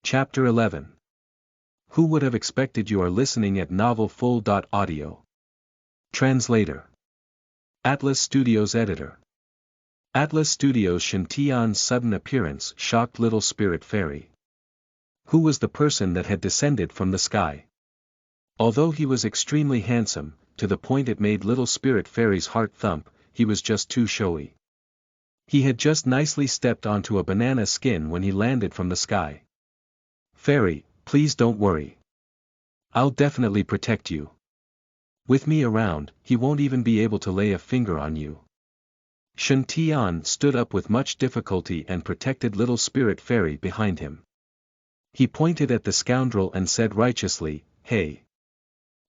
Chapter 11. Who would have expected? You are listening at novelfull.audio. Translator. Atlas Studios Editor. Atlas Studios. Shantian's sudden appearance shocked Little Spirit Fairy. Who was the person that had descended from the sky? Although he was extremely handsome, to the point it made Little Spirit Fairy's heart thump, he was just too showy. He had just nicely stepped onto a banana skin when he landed from the sky. Fairy, please don't worry. I'll definitely protect you. With me around, he won't even be able to lay a finger on you. Shantian stood up with much difficulty and protected Little Spirit Fairy behind him. He pointed at the scoundrel and said righteously, "Hey!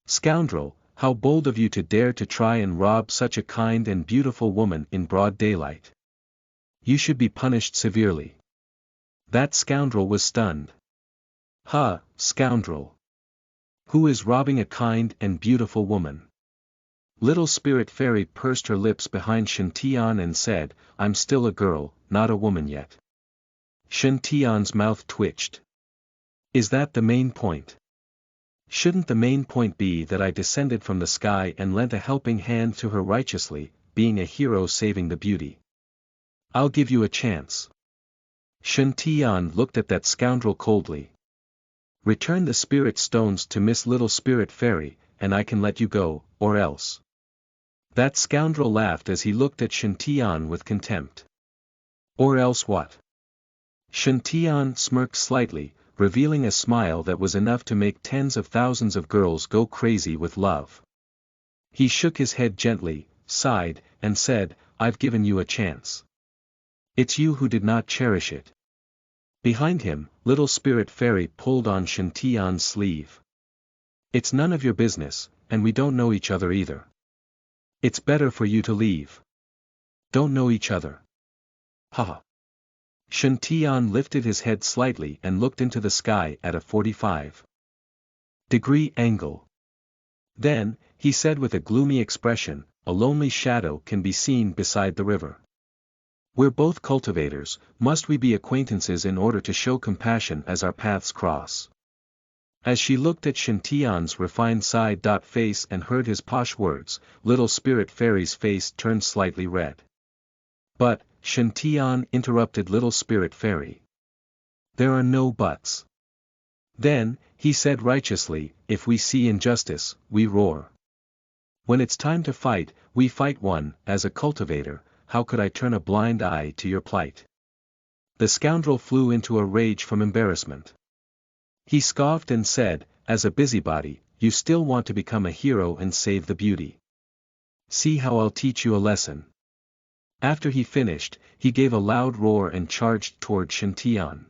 Scoundrel, how bold of you to dare to try and rob such a kind and beautiful woman in broad daylight. You should be punished severely." That scoundrel was stunned. "Ha, scoundrel! Who is robbing a kind and beautiful woman?" Little Spirit Fairy pursed her lips behind Shantian and said, "I'm still a girl, not a woman yet." Shantian's mouth twitched. "Is that the main point? Shouldn't the main point be that I descended from the sky and lent a helping hand to her righteously, being a hero saving the beauty? I'll give you a chance." Shantian looked at that scoundrel coldly. "Return the spirit stones to Miss Little Spirit Fairy, and I can let you go, or else." That scoundrel laughed as he looked at Shantian with contempt. "Or else what?" Shantian smirked slightly, revealing a smile that was enough to make tens of thousands of girls go crazy with love. He shook his head gently, sighed, and said, "I've given you a chance. It's you who did not cherish it." Behind him, Little Spirit Fairy pulled on Shantian's sleeve. "It's none of your business, and we don't know each other either. It's better for you to leave." "Don't know each other? Ha!" Shantian lifted his head slightly and looked into the sky at a 45-degree angle. Then, he said with a gloomy expression, "A lonely shadow can be seen beside the river. We're both cultivators, must we be acquaintances in order to show compassion as our paths cross?" As she looked at Shantian's refined side face and heard his posh words, Little Spirit Fairy's face turned slightly red. "But," Shantian interrupted Little Spirit Fairy. "There are no buts." Then, he said righteously, "If we see injustice, we roar. When it's time to fight, we fight one. As a cultivator, how could I turn a blind eye to your plight?" The scoundrel flew into a rage from embarrassment. He scoffed and said, "As a busybody, you still want to become a hero and save the beauty. See how I'll teach you a lesson." After he finished, he gave a loud roar and charged toward Shantian.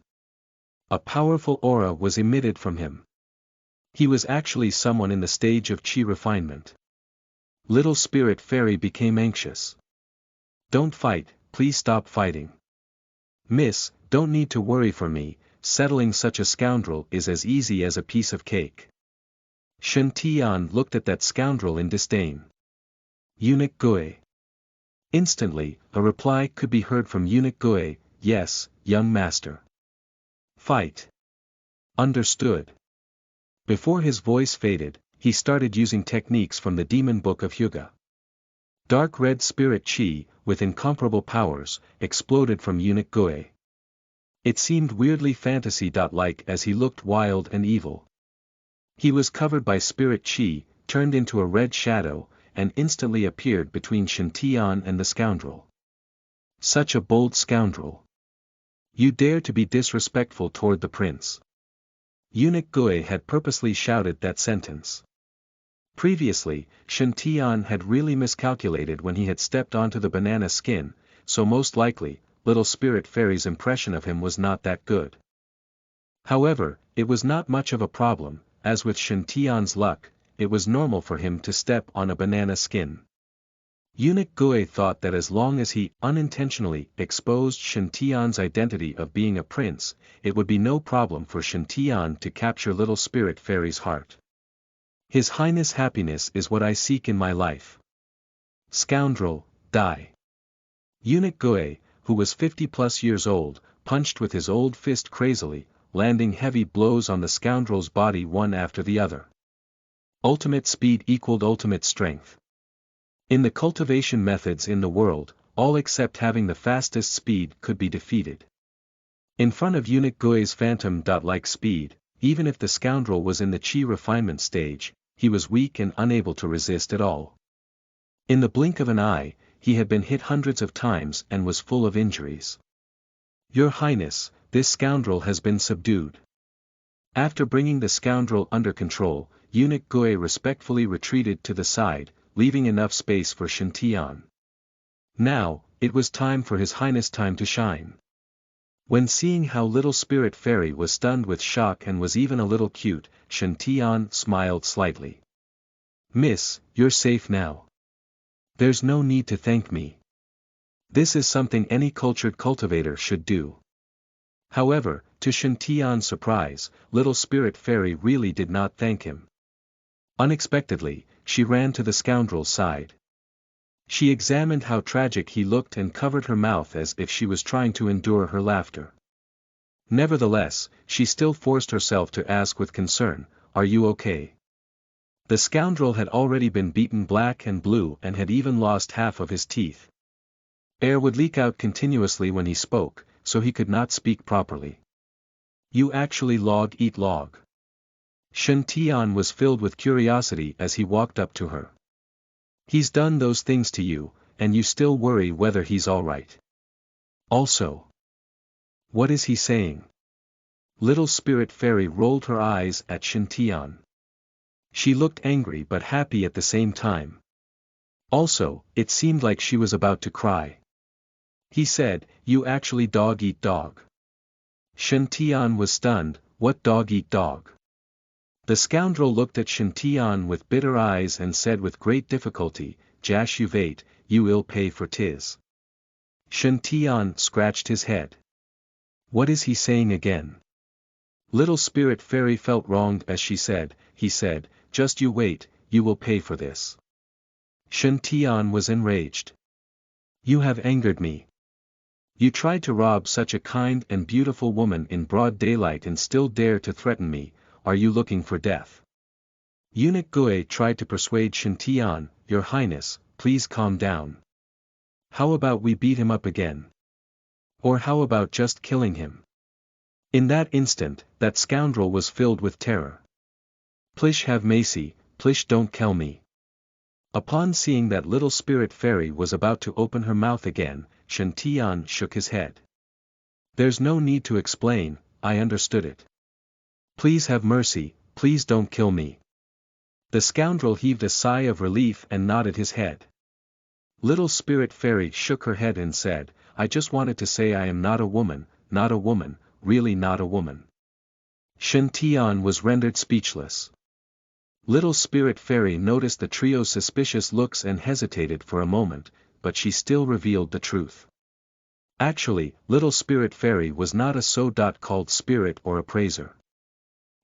A powerful aura was emitted from him. He was actually someone in the stage of chi refinement. Little Spirit Fairy became anxious. "Don't fight, please stop fighting. Miss, don't need to worry for me, settling such a scoundrel is as easy as a piece of cake." Shantian looked at that scoundrel in disdain. "Eunuch Gui." Instantly, a reply could be heard from Eunuch Gui, "Yes, young master." "Fight." "Understood." Before his voice faded, he started using techniques from the Demon Book of Hyuga. Dark red spirit chi, with incomparable powers, exploded from Eunuch Gui. It seemed weirdly fantasy-like as he looked wild and evil. He was covered by spirit chi, turned into a red shadow, and instantly appeared between Shantian and the scoundrel. "Such a bold scoundrel! You dare to be disrespectful toward the prince." Eunuch Gui had purposely shouted that sentence. Previously, Shantian had really miscalculated when he had stepped onto the banana skin, so most likely, Little Spirit Fairy's impression of him was not that good. However, it was not much of a problem, as with Shantian's luck, it was normal for him to step on a banana skin. Eunuch Gui thought that as long as he unintentionally exposed Shantian's identity of being a prince, it would be no problem for Shantian to capture Little Spirit Fairy's heart. "His Highness' happiness is what I seek in my life. Scoundrel, die." Eunuch Gui, who was 50+ years old, punched with his old fist crazily, landing heavy blows on the scoundrel's body one after the other. Ultimate speed equaled ultimate strength. In the cultivation methods in the world, all except having the fastest speed could be defeated. In front of eunuch Gui's phantom-like speed, even if the scoundrel was in the chi refinement stage, he was weak and unable to resist at all. In the blink of an eye, he had been hit hundreds of times and was full of injuries. Your Highness, this scoundrel has been subdued. After bringing the scoundrel under control, eunuch Gui respectfully retreated to the side, leaving enough space for Shantian. Now, it was time for His Highness time to shine. When seeing how little Spirit Fairy was stunned with shock and was even a little cute, Shantian smiled slightly. Miss, you're safe now. There's no need to thank me. This is something any cultured cultivator should do. However, to Shantian's surprise, little Spirit Fairy really did not thank him. Unexpectedly, she ran to the scoundrel's side. She examined how tragic he looked and covered her mouth as if she was trying to endure her laughter. Nevertheless, she still forced herself to ask with concern, "Are you okay?" The scoundrel had already been beaten black and blue and had even lost half of his teeth. Air would leak out continuously when he spoke, so he could not speak properly. You actually eat log. Shantian was filled with curiosity as he walked up to her. He's done those things to you, and you still worry whether he's alright. Also, what is he saying? Little Spirit Fairy rolled her eyes at Shantian. She looked angry but happy at the same time. Also, it seemed like she was about to cry. He said, you actually eat dog. Shantian was stunned, what dog eat dog? The scoundrel looked at Shantian with bitter eyes and said with great difficulty, Jash Uvate, you ill pay for tis. Shantian scratched his head. What is he saying again? Little Spirit Fairy felt wronged as he said, just you wait, you will pay for this. Shantian was enraged. You have angered me. You tried to rob such a kind and beautiful woman in broad daylight and still dare to threaten me. Are you looking for death? Eunuch Gui tried to persuade Shantian, Your Highness, please calm down. How about we beat him up again? Or how about just killing him? In that instant, that scoundrel was filled with terror. Plish have Macy, plish don't kill me. Upon seeing that little Spirit Fairy was about to open her mouth again, Shantian shook his head. There's no need to explain, I understood it. Please have mercy, please don't kill me. The scoundrel heaved a sigh of relief and nodded his head. Little Spirit Fairy shook her head and said, I just wanted to say I am not a woman, really not a woman. Shantian was rendered speechless. Little Spirit Fairy noticed the trio's suspicious looks and hesitated for a moment, but she still revealed the truth. Actually, Little Spirit Fairy was not a so-called spirit or appraiser.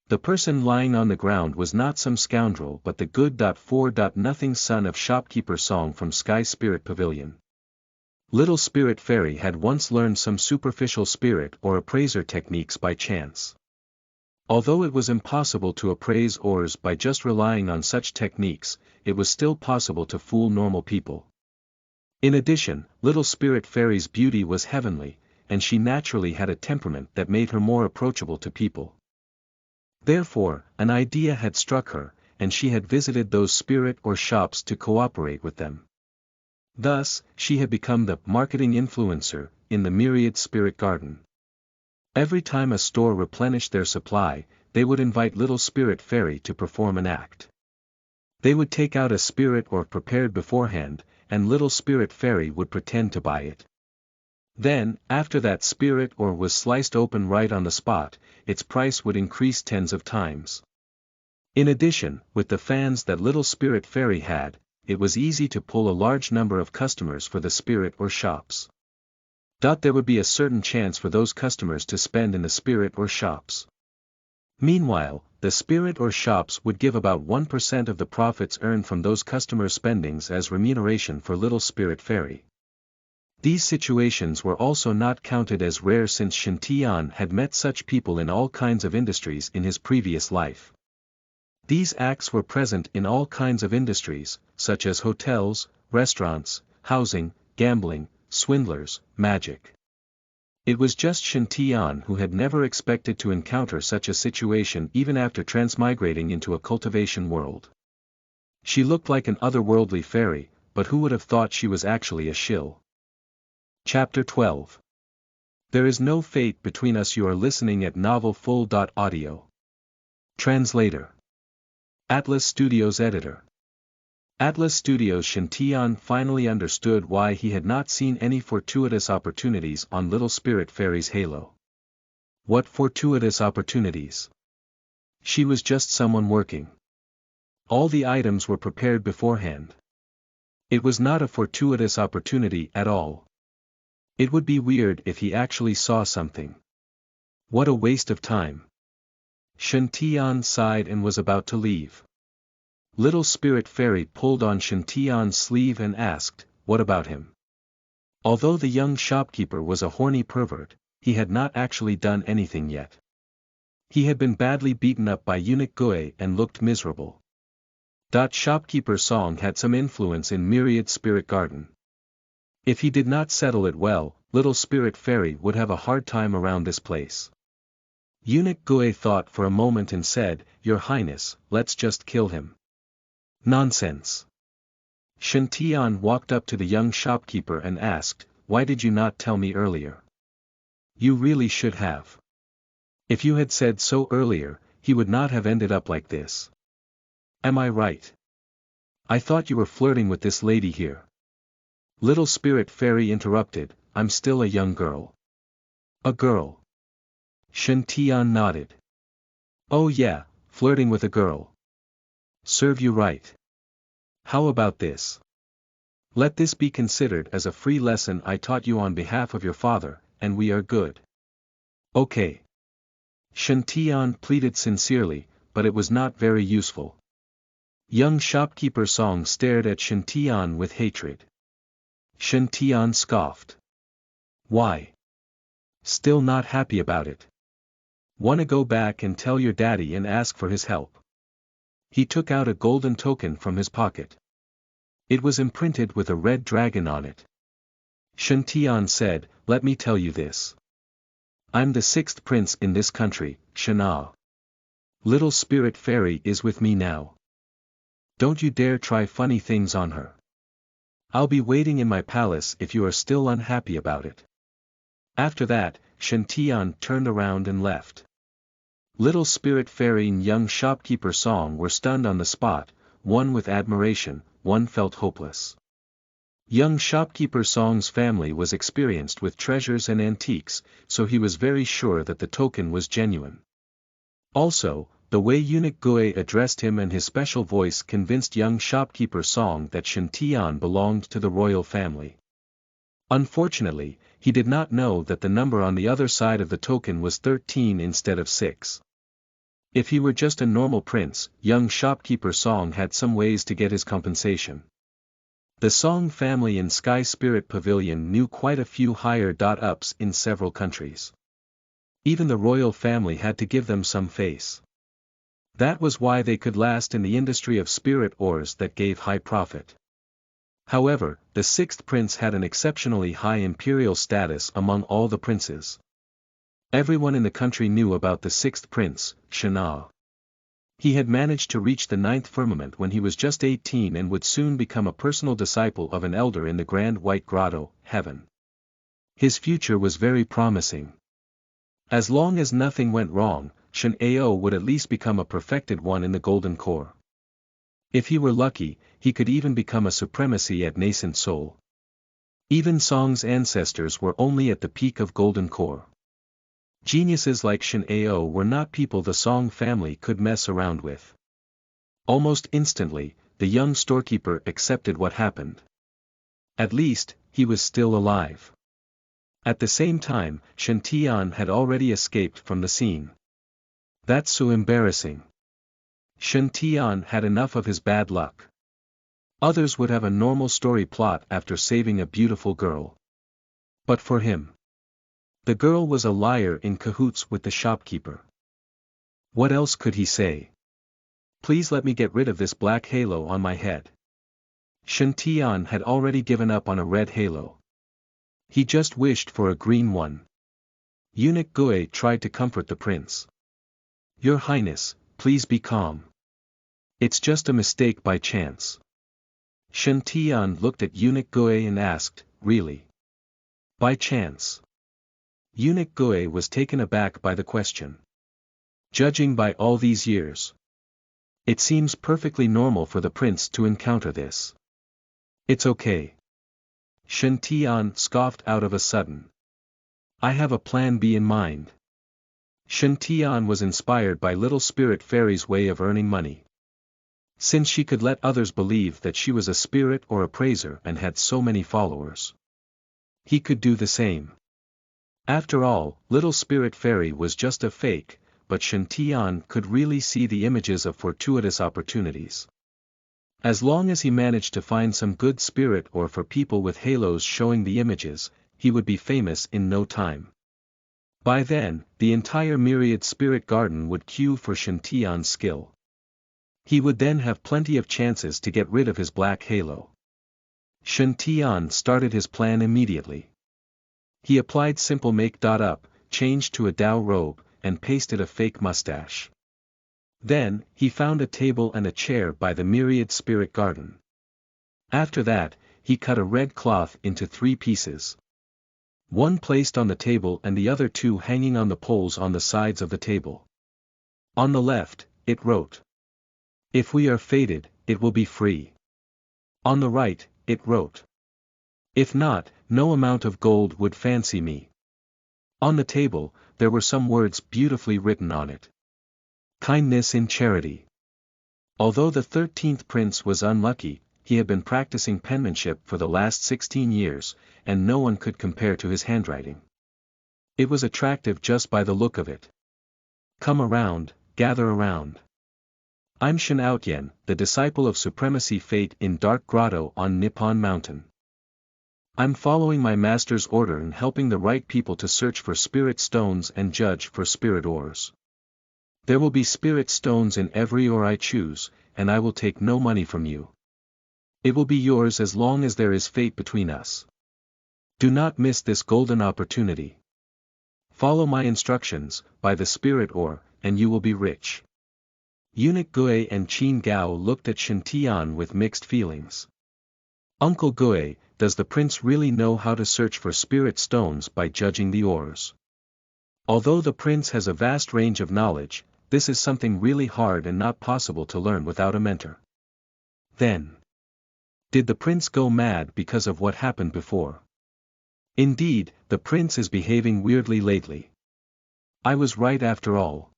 The person lying on the ground was not some scoundrel but the good-for-nothing son of shopkeeper Song from Sky Spirit Pavilion. Little Spirit Fairy had once learned some superficial spirit or appraiser techniques by chance. Although it was impossible to appraise ores by just relying on such techniques, it was still possible to fool normal people. In addition, Little Spirit Fairy's beauty was heavenly, and she naturally had a temperament that made her more approachable to people. Therefore, an idea had struck her, and she had visited those spirit or shops to cooperate with them. Thus, she had become the marketing influencer in the Myriad Spirit Garden. Every time a store replenished their supply, they would invite Little Spirit Fairy to perform an act. They would take out a spirit or prepared beforehand, and Little Spirit Fairy would pretend to buy it. Then, after that spirit or was sliced open right on the spot, its price would increase tens of times. In addition, with the fans that Little Spirit Fairy had, it was easy to pull a large number of customers for the spirit or shops. There would be a certain chance for those customers to spend in the spirit or shops. Meanwhile, the spirit or shops would give about 1% of the profits earned from those customer spendings as remuneration for Little Spirit Fairy. These situations were also not counted as rare since Shen Tian had met such people in all kinds of industries in his previous life. These acts were present in all kinds of industries, such as hotels, restaurants, housing, gambling, swindlers, magic. It was just Shen Tian who had never expected to encounter such a situation even after transmigrating into a cultivation world. She looked like an otherworldly fairy, but who would have thought she was actually a shill? Chapter 12. There is no fate between us. You are listening at novelfull.audio. Translator. Atlas Studios Editor. Atlas Studios. Shen Tian finally understood why he had not seen any fortuitous opportunities on Little Spirit Fairy's halo. What fortuitous opportunities? She was just someone working. All the items were prepared beforehand. It was not a fortuitous opportunity at all. It would be weird if he actually saw something. What a waste of time. Shen Tian sighed and was about to leave. Little Spirit Fairy pulled on Shen Tian's sleeve and asked, "What about him?" Although the young shopkeeper was a horny pervert, he had not actually done anything yet. He had been badly beaten up by eunuch Gui and looked miserable. Shopkeeper Song had some influence in Myriad Spirit Garden. If he did not settle it well, Little Spirit Fairy would have a hard time around this place. Eunuch Gui thought for a moment and said, "Your Highness, let's just kill him." Nonsense. Shen Tian walked up to the young shopkeeper and asked, "Why did you not tell me earlier?" "You really should have. If you had said so earlier, he would not have ended up like this. Am I right? I thought you were flirting with this lady here." Little Spirit Fairy interrupted, "I'm still a young girl." "A girl?" Shen Tian nodded. "Oh yeah, flirting with a girl. Serve you right. How about this? Let this be considered as a free lesson I taught you on behalf of your father, and we are good." "Okay." Shen Tian pleaded sincerely, but it was not very useful. Young shopkeeper Song stared at Shen Tian with hatred. Shen Tian scoffed. "Why? Still not happy about it? Wanna go back and tell your daddy and ask for his help?" He took out a golden token from his pocket. It was imprinted with a red dragon on it. Shen Tian said, "Let me tell you this. I'm the 6th prince in this country, Shana. Little Spirit Fairy is with me now. Don't you dare try funny things on her. I'll be waiting in my palace if you are still unhappy about it." After that, Shen Tian turned around and left. Little Spirit Fairy and young shopkeeper Song were stunned on the spot, one with admiration, one felt hopeless. Young shopkeeper Song's family was experienced with treasures and antiques, so he was very sure that the token was genuine. Also, the way eunuch Gui addressed him and his special voice convinced young shopkeeper Song that Shen Tian belonged to the royal family. Unfortunately, he did not know that the number on the other side of the token was 13 instead of 6. If he were just a normal prince, young shopkeeper Song had some ways to get his compensation. The Song family in Sky Spirit Pavilion knew quite a few higher-ups in several countries. Even the royal family had to give them some face. That was why they could last in the industry of spirit ores that gave high profit. However, the 6th prince had an exceptionally high imperial status among all the princes. Everyone in the country knew about the 6th prince, Shana. He had managed to reach the 9th firmament when he was just 18 and would soon become a personal disciple of an elder in the Grand White Grotto, Heaven. His future was very promising. As long as nothing went wrong, Shen Ao would at least become a perfected one in the Golden Core. If he were lucky, he could even become a supremacy at Nascent Soul. Even Song's ancestors were only at the peak of Golden Core. Geniuses like Shen Ao were not people the Song family could mess around with. Almost instantly, the young storekeeper accepted what happened. At least, he was still alive. At the same time, Shen Tian had already escaped from the scene. That's so embarrassing. Shen Tian had enough of his bad luck. Others would have a normal story plot after saving a beautiful girl. But for him, the girl was a liar in cahoots with the shopkeeper. What else could he say? Please let me get rid of this black halo on my head. Shen Tian had already given up on a red halo. He just wished for a green one. Eunuch Gui tried to comfort the prince. Your Highness, please be calm. It's just a mistake by chance. Shen Tian looked at Eunuch Gui and asked, really? By chance? Eunuch Gui was taken aback by the question. Judging by all these years, it seems perfectly normal for the prince to encounter this. It's okay. Shen Tian scoffed out of a sudden. I have a plan B in mind. Shen Tian was inspired by Little Spirit Fairy's way of earning money. Since she could let others believe that she was a spirit or a praiser and had so many followers, he could do the same. After all, Little Spirit Fairy was just a fake, but Shen Tian could really see the images of fortuitous opportunities. As long as he managed to find some good spirit or for people with halos showing the images, he would be famous in no time. By then, the entire myriad spirit garden would queue for Shen Tian's skill. He would then have plenty of chances to get rid of his black halo. Shen Tian started his plan immediately. He applied simple make-up, changed to a Dao robe, and pasted a fake mustache. Then, he found a table and a chair by the myriad spirit garden. After that, he cut a red cloth into 3 pieces. One placed on the table and the other 2 hanging on the poles on the sides of the table. On the left, it wrote, "If we are fated, it will be free." On the right, it wrote, "If not, no amount of gold would fancy me." On the table, there were some words beautifully written on it. Kindness in charity. Although the 13th prince was unlucky, he had been practicing penmanship for the last 16 years, and no one could compare to his handwriting. It was attractive just by the look of it. Come around, gather around. I'm Shen Outyen, the disciple of Supremacy Fate in Dark Grotto on Nippon Mountain. I'm following my master's order and helping the right people to search for spirit stones and judge for spirit ores. There will be spirit stones in every ore I choose, and I will take no money from you. It will be yours as long as there is fate between us. Do not miss this golden opportunity. Follow my instructions, buy the spirit ore, and you will be rich. Eunuch Gui and Qin Gao looked at Shen Tian with mixed feelings. Uncle Gui, does the prince really know how to search for spirit stones by judging the ores? Although the prince has a vast range of knowledge, this is something really hard and not possible to learn without a mentor. Then, did the prince go mad because of what happened before? Indeed, the prince is behaving weirdly lately. I was right after all.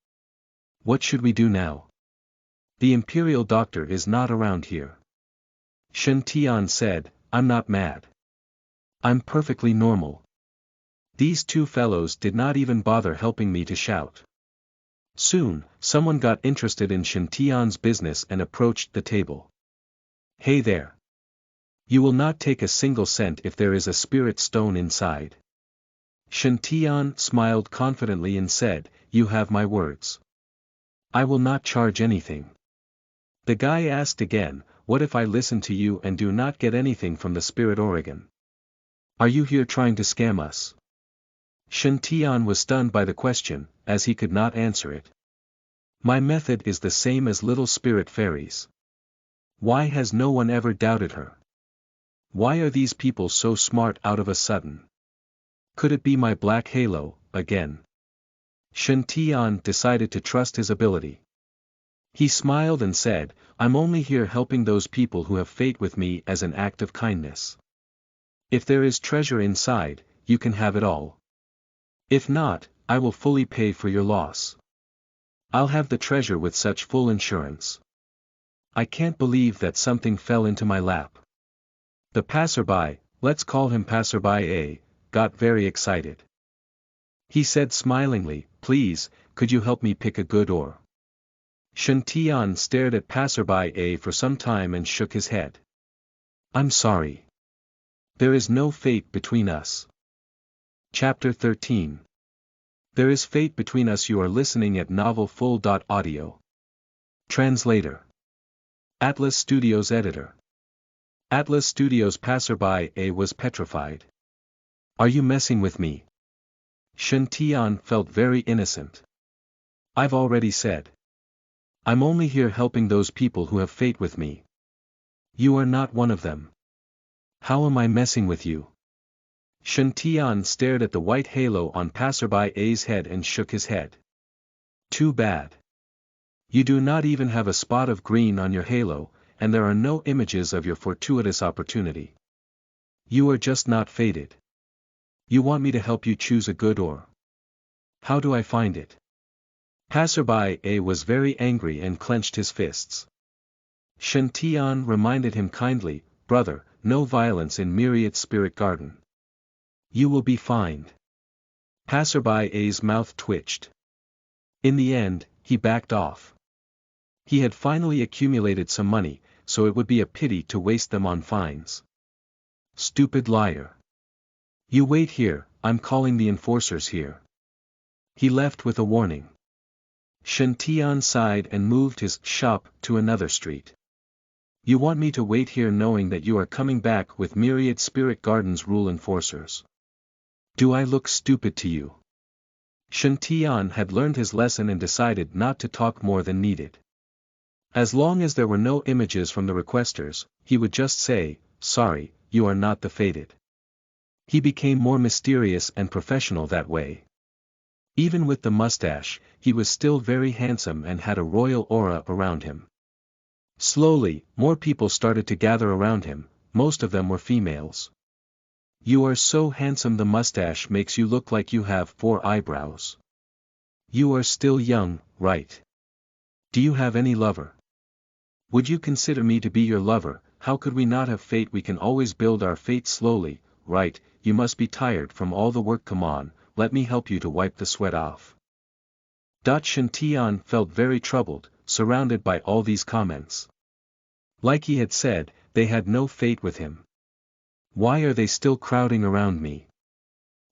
What should we do now? The imperial doctor is not around here. Shen Tian said, I'm not mad. I'm perfectly normal. These 2 fellows did not even bother helping me to shout. Soon, someone got interested in Shen Tian's business and approached the table. Hey there. You will not take a single cent if there is a spirit stone inside. Shen Tian smiled confidently and said, you have my words. I will not charge anything. The guy asked again, what if I listen to you and do not get anything from the spirit Oregon? Are you here trying to scam us? Shen Tian was stunned by the question, as he could not answer it. My method is the same as Little Spirit Fairy's. Why has no one ever doubted her? Why are these people so smart out of a sudden? Could it be my black halo, again? Shen Tian decided to trust his ability. He smiled and said, I'm only here helping those people who have fate with me as an act of kindness. If there is treasure inside, you can have it all. If not, I will fully pay for your loss. I'll have the treasure with such full insurance. I can't believe that something fell into my lap. The passerby, let's call him Passerby A, got very excited. He said smilingly, please, could you help me pick a good ore? Shen Tian stared at Passerby A for some time and shook his head. I'm sorry. There is no fate between us. Chapter 13. There is fate between us. You are listening at novelfull.audio. Translator. Atlas Studios Editor. Atlas Studios passerby A was petrified. Are you messing with me? Shen Tian felt very innocent. I've already said. I'm only here helping those people who have fate with me. You are not one of them. How am I messing with you? Shen Tian stared at the white halo on passerby A's head and shook his head. Too bad. You do not even have a spot of green on your halo, and there are no images of your fortuitous opportunity. You are just not fated. You want me to help you choose a good or? How do I find it? Passerby A was very angry and clenched his fists. Shen Tian reminded him kindly, brother, no violence in Myriad Spirit Garden. You will be fined. Passerby A's mouth twitched. In the end, he backed off. He had finally accumulated some money, so it would be a pity to waste them on fines. Stupid liar. You wait here, I'm calling the enforcers here. He left with a warning. Shen Tian sighed and moved his shop to another street. You want me to wait here knowing that you are coming back with Myriad Spirit Garden's rule enforcers? Do I look stupid to you? Shen Tian had learned his lesson and decided not to talk more than needed. As long as there were no images from the requesters, he would just say, sorry, you are not the fated. He became more mysterious and professional that way. Even with the mustache, he was still very handsome and had a royal aura around him. Slowly, more people started to gather around him, most of them were females. You are so handsome, the mustache makes you look like you have 4 eyebrows. You are still young, right? Do you have any lover? Would you consider me to be your lover? How could we not have fate? We can always build our fate slowly, right? You must be tired from all the work. Come on, let me help you to wipe the sweat off. Shen Tian felt very troubled, surrounded by all these comments. Like he had said, they had no fate with him. Why are they still crowding around me?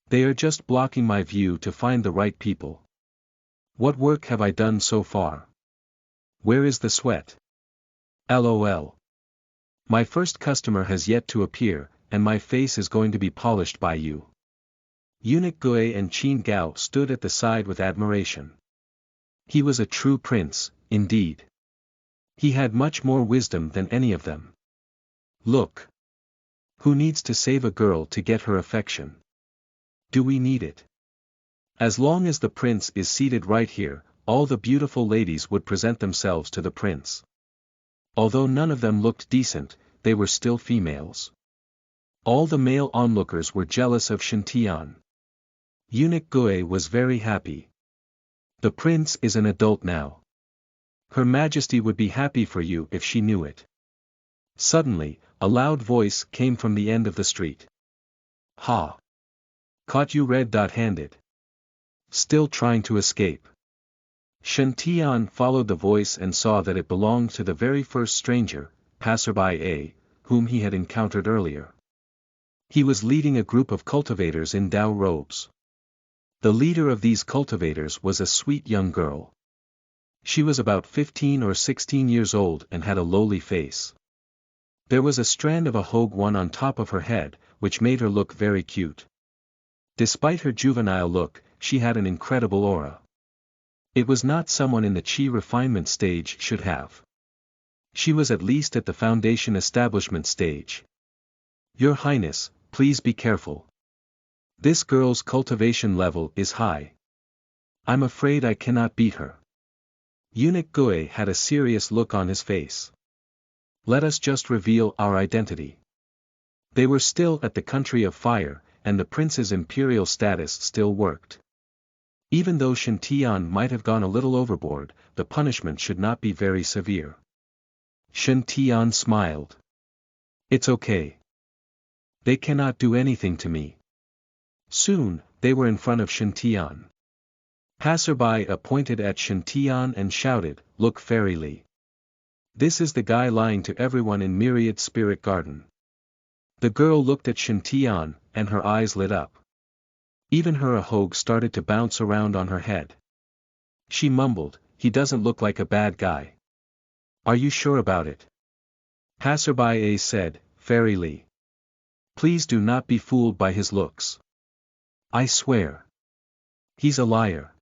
They are just blocking my view to find the right people. What work have I done so far? Where is the sweat? LOL. My first customer has yet to appear, and my face is going to be polished by you. Eunuch Gui and Qin Gao stood at the side with admiration. He was a true prince, indeed. He had much more wisdom than any of them. Look. Who needs to save a girl to get her affection? Do we need it? As long as the prince is seated right here, all the beautiful ladies would present themselves to the prince. Although none of them looked decent, they were still females. All the male onlookers were jealous of Shen Tian. Eunuch Gui was very happy. The prince is an adult now. Her Majesty would be happy for you if she knew it. Suddenly, a loud voice came from the end of the street. Ha! Caught you red-handed. Still trying to escape. Shen Tian followed the voice and saw that it belonged to the very first stranger, passerby A, whom he had encountered earlier. He was leading a group of cultivators in Dao robes. The leader of these cultivators was a sweet young girl. She was about 15 or 16 years old and had a lowly face. There was a strand of a one on top of her head, which made her look very cute. Despite her juvenile look, she had an incredible aura. It was not someone in the chi refinement stage should have. She was at least at the foundation establishment stage. Your Highness, please be careful. This girl's cultivation level is high. I'm afraid I cannot beat her. Eunuch Gui had a serious look on his face. Let us just reveal our identity. They were still at the country of fire, and the prince's imperial status still worked. Even though Shen Tian might have gone a little overboard, the punishment should not be very severe. Shen Tian smiled. It's okay. They cannot do anything to me. Soon, they were in front of Shen Tian. Passerby pointed at Shen Tian and shouted, Look, Fairy Li. This is the guy lying to everyone in Myriad Spirit Garden. The girl looked at Shen Tian, and her eyes lit up. Even her ahog started to bounce around on her head. She mumbled, he doesn't look like a bad guy. Are you sure about it? Passerby A said, Fairy Lee. Please do not be fooled by his looks. I swear. He's a liar.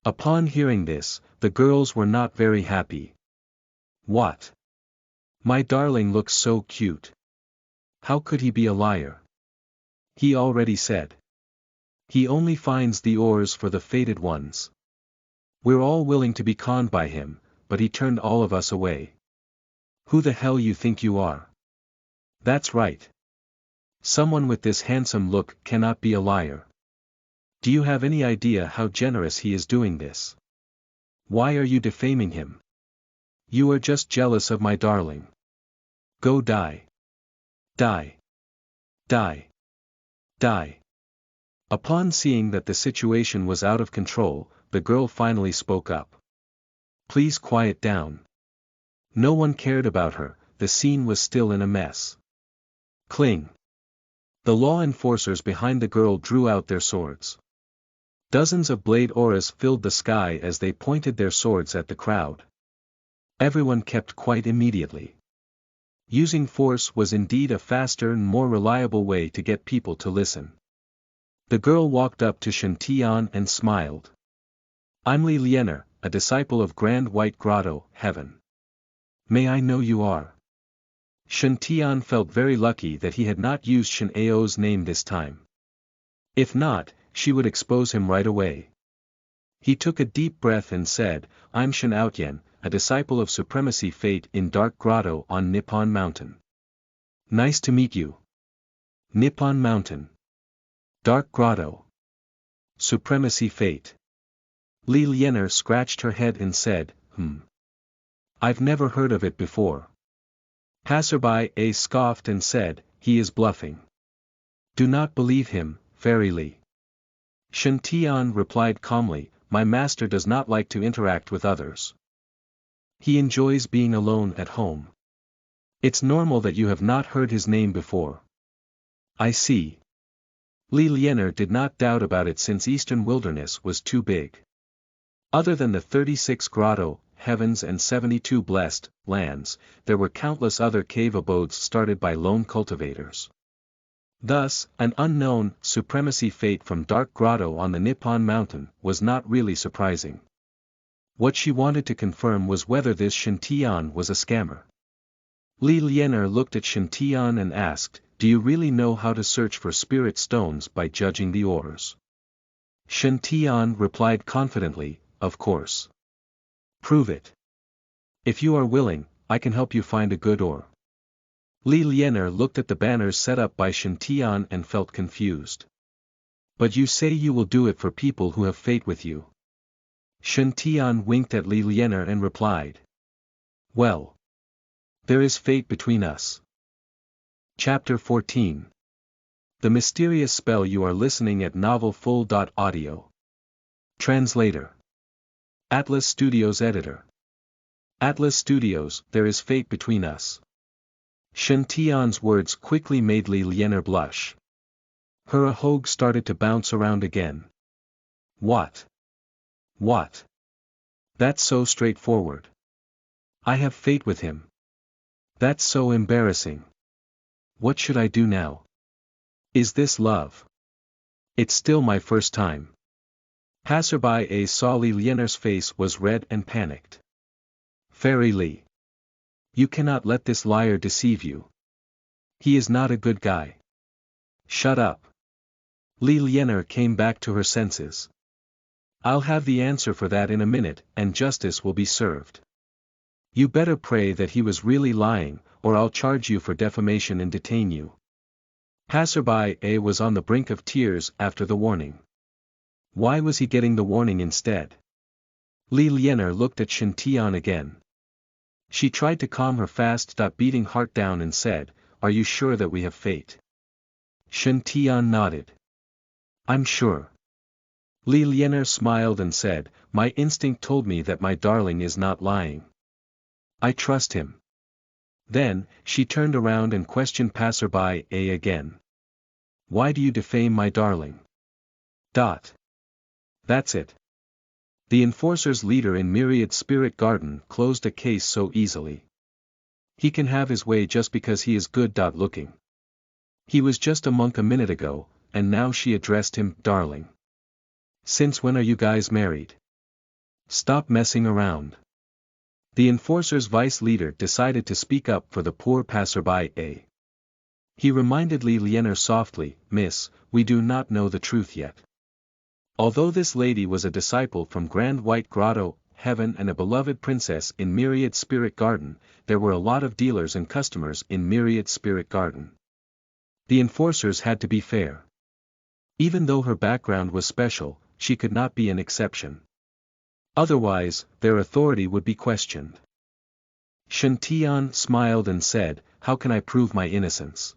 Upon hearing this, the girls were not very happy. What? My darling looks so cute. How could he be a liar? He already said. He only finds the ores for the fated ones. We're all willing to be conned by him, but he turned all of us away. Who the hell you think you are? That's right. Someone with this handsome look cannot be a liar. Do you have any idea how generous he is doing this? Why are you defaming him? You are just jealous of my darling. Go die. Die. Die. Die. Upon seeing that the situation was out of control, the girl finally spoke up. Please quiet down. No one cared about her, the scene was still in a mess. Cling. The law enforcers behind the girl drew out their swords. Dozens of blade auras filled the sky as they pointed their swords at the crowd. Everyone kept quiet immediately. Using force was indeed a faster and more reliable way to get people to listen. The girl walked up to Shantian and smiled. I'm Li Liener, a disciple of Grand White Grotto, Heaven. May I know you are? Shantian felt very lucky that he had not used Shan Ao's name this time. If not, she would expose him right away. He took a deep breath and said, I'm Shan Outyen, a disciple of Supremacy Fate in Dark Grotto on Nippon Mountain. Nice to meet you. Nippon Mountain. Dark Grotto. Supremacy Fate. Li Liener scratched her head and said, I've never heard of it before. Passerby A scoffed and said, he is bluffing. Do not believe him, Fairy Lee. Shantian replied calmly, my master does not like to interact with others. He enjoys being alone at home. It's normal that you have not heard his name before. I see. Li Liener did not doubt about it since Eastern Wilderness was too big. Other than the 36 grotto, heavens and 72 blessed lands, there were countless other cave abodes started by lone cultivators. Thus, an unknown supremacy fate from Dark Grotto on the Nippon Mountain was not really surprising. What she wanted to confirm was whether this Shantian was a scammer. Li Liener looked at Shantian and asked, do you really know how to search for spirit stones by judging the ores? Shantian replied confidently, of course. Prove it. If you are willing, I can help you find a good ore. Li Liener looked at the banners set up by Shantian and felt confused. But you say you will do it for people who have fate with you. Shantian winked at Li Liener and replied. Well. There is fate between us. Chapter 14. The mysterious spell. You are listening at novelfull.audio. Translator. Atlas Studios Editor. Atlas Studios, there is fate between us. Shantian's words quickly made Li Liener blush. Her ahog started to bounce around again. What? What? That's so straightforward. I have fate with him. That's so embarrassing. What should I do now? Is this love? It's still my first time. Passerby A saw Li Liener's face was red and panicked. Fairy Lee. You cannot let this liar deceive you. He is not a good guy. Shut up. Li Liener came back to her senses. I'll have the answer for that in a minute, and justice will be served. You better pray that he was really lying, or I'll charge you for defamation and detain you. Passerby A was on the brink of tears after the warning. Why was he getting the warning instead? Li Liener looked at Shantian again. She tried to calm her fast-beating heart down and said, are you sure that we have fate? Shantian nodded. I'm sure. Li Liener smiled and said, my instinct told me that my darling is not lying. I trust him. Then, she turned around and questioned Passerby A again. Why do you defame my darling? Dot. That's it. The enforcer's leader in Myriad Spirit Garden closed a case so easily. He can have his way just because he is good. Looking. He was just a monk a minute ago, and now she addressed him, darling. Since when are you guys married? Stop messing around. The enforcer's vice leader decided to speak up for the poor passerby. He reminded Li Lianer softly, Miss, we do not know the truth yet. Although this lady was a disciple from Grand White Grotto, Heaven and a beloved princess in Myriad Spirit Garden, there were a lot of dealers and customers in Myriad Spirit Garden. The enforcers had to be fair. Even though her background was special, she could not be an exception. Otherwise, their authority would be questioned. Shen Tian smiled and said, how can I prove my innocence?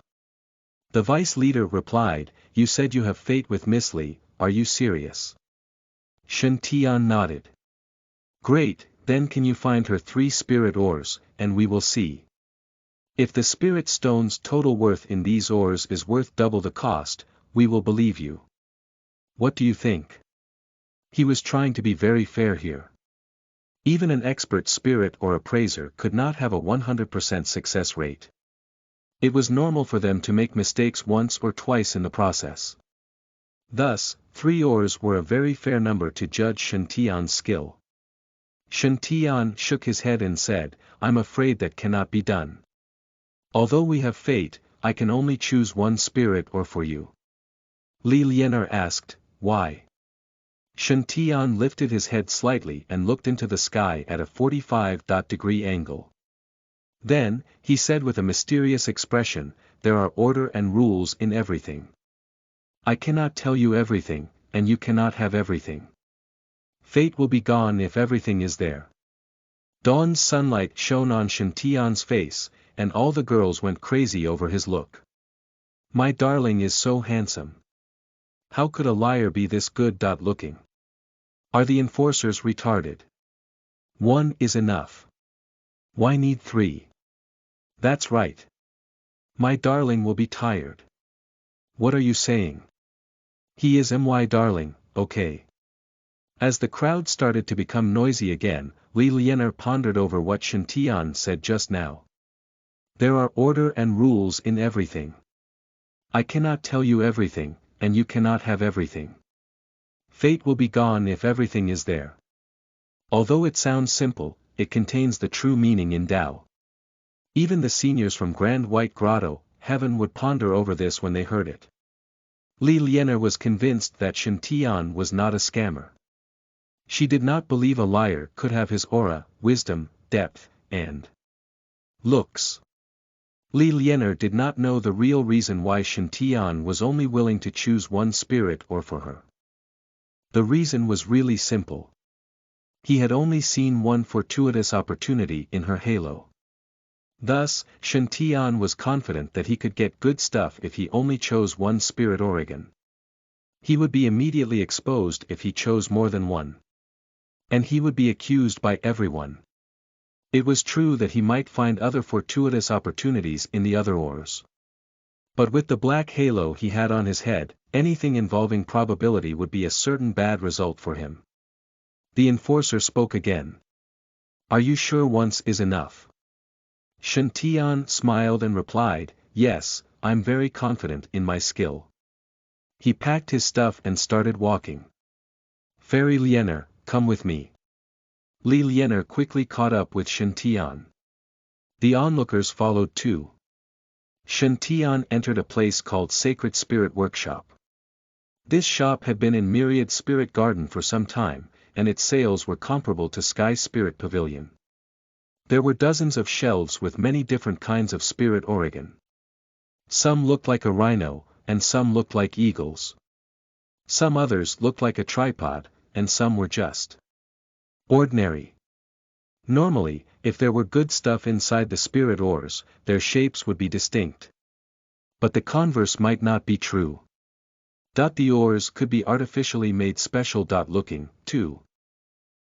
The vice leader replied, you said you have fate with Miss Li, are you serious? Shen Tian nodded. Great, then can you find her 3 spirit ores, and we will see. If the spirit stone's total worth in these ores is worth double the cost, we will believe you. What do you think? He was trying to be very fair here. Even an expert spirit or appraiser could not have a 100% success rate. It was normal for them to make mistakes once or twice in the process. Thus, 3 ores were a very fair number to judge Shen Tian's skill. Shen Tian shook his head and said, I'm afraid that cannot be done. Although we have fate, I can only choose 1 spirit ore for you. Li Lianer asked, why? Shen Tian lifted his head slightly and looked into the sky at a 45-degree angle. Then, he said with a mysterious expression, there are order and rules in everything. I cannot tell you everything, and you cannot have everything. Fate will be gone if everything is there. Dawn's sunlight shone on Shen Tian's face, and all the girls went crazy over his look. My darling is so handsome. How could a liar be this good? Looking. Are the enforcers retarded? 1 is enough. Why need 3? That's right. My darling will be tired. What are you saying? He is my darling, okay. As the crowd started to become noisy again, Li Lianer pondered over what Shen Tian said just now. There are order and rules in everything. I cannot tell you everything, and you cannot have everything. Fate will be gone if everything is there. Although it sounds simple, it contains the true meaning in Tao. Even the seniors from Grand White Grotto, Heaven would ponder over this when they heard it. Li Lianer was convinced that Shen Tian was not a scammer. She did not believe a liar could have his aura, wisdom, depth, and looks. Li Lianer did not know the real reason why Shen Tian was only willing to choose 1 spirit ore for her. The reason was really simple. He had only seen 1 fortuitous opportunity in her halo. Thus, Shen Tian was confident that he could get good stuff if he only chose 1 spirit organ. He would be immediately exposed if he chose more than 1. And he would be accused by everyone. It was true that he might find other fortuitous opportunities in the other ores. But with the black halo he had on his head, anything involving probability would be a certain bad result for him. The enforcer spoke again. Are you sure once is enough? Shen Tian smiled and replied, yes, I'm very confident in my skill. He packed his stuff and started walking. Fairy Lianer, come with me. Li Lianer quickly caught up with Shen Tian. The onlookers followed too. Shen Tian entered a place called Sacred Spirit Workshop. This shop had been in Myriad Spirit Garden for some time, and its sales were comparable to Sky Spirit Pavilion. There were dozens of shelves with many different kinds of spirit organ. Some looked like a rhino, and some looked like eagles. Some others looked like a tripod, and some were just ordinary. Normally, if there were good stuff inside the spirit ores, their shapes would be distinct. But the converse might not be true. The ores could be artificially made special. Looking, too.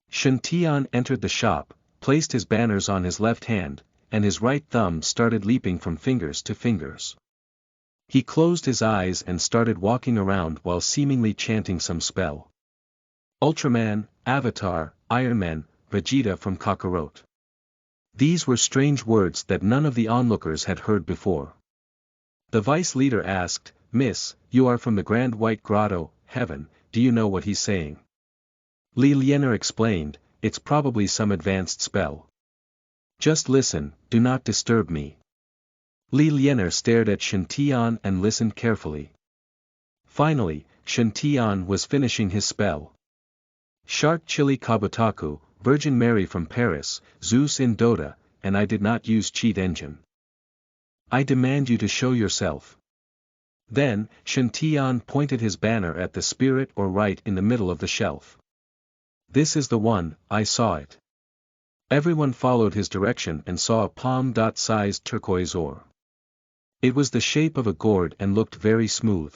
Shen Tian entered the shop, placed his banners on his left hand, and his right thumb started leaping from fingers to fingers. He closed his eyes and started walking around while seemingly chanting some spell. Ultraman, Avatar, Iron Man, Vegeta from Kakarot. These were strange words that none of the onlookers had heard before. The vice leader asked, "Miss, you are from the Grand White Grotto, Heaven, do you know what he's saying?" Li Lianer explained, "It's probably some advanced spell. Just listen, do not disturb me." Li Lianer stared at Shen Tian and listened carefully. Finally, Shen Tian was finishing his spell. Shark Chili Kabutaku, Virgin Mary from Paris, Zeus in Dota, and I did not use cheat engine. I demand you to show yourself. Then, Shen Tian pointed his banner at the spirit or right in the middle of the shelf. This is the one, I saw it. Everyone followed his direction and saw a palm-sized turquoise ore. It was the shape of a gourd and looked very smooth.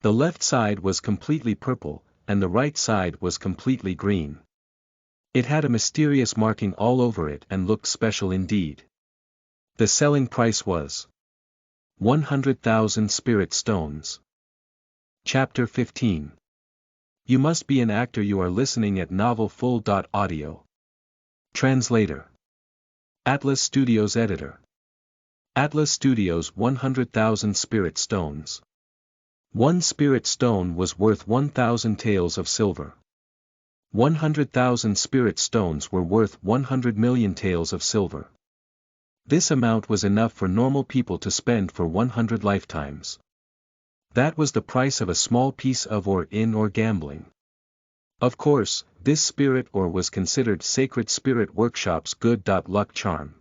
The left side was completely purple, and the right side was completely green. It had a mysterious marking all over it and looked special indeed. The selling price was 100,000 spirit stones. Chapter 15. You must be an actor. You are listening at novelfull.audio. Translator. Atlas Studios Editor. Atlas Studios 100,000 spirit stones. One spirit stone was worth 1,000 taels of silver. 100,000 spirit stones were worth 100 million taels of silver. This amount was enough for normal people to spend for 100 lifetimes. That was the price of a small piece of ore in or gambling. Of course, this spirit ore was considered Sacred Spirit Workshop's good luck charm.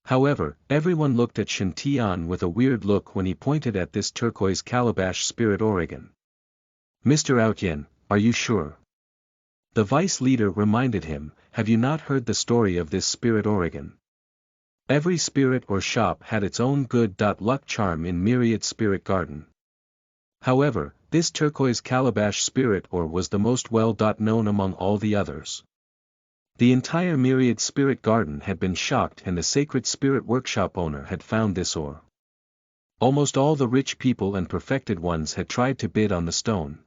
However, everyone looked at Shen Tian with a weird look when he pointed at this turquoise calabash spirit Oregon. "Mr. Outyen, are you sure?" The vice leader reminded him, "Have you not heard the story of this spirit Oregon? Every spirit or shop had its own good luck charm in Myriad Spirit Garden. However, this turquoise calabash spirit ore was the most well-known among all the others. The entire Myriad Spirit Garden had been shocked, and the Sacred Spirit Workshop owner had found this ore. Almost all the rich people and perfected ones had tried to bid on the stone.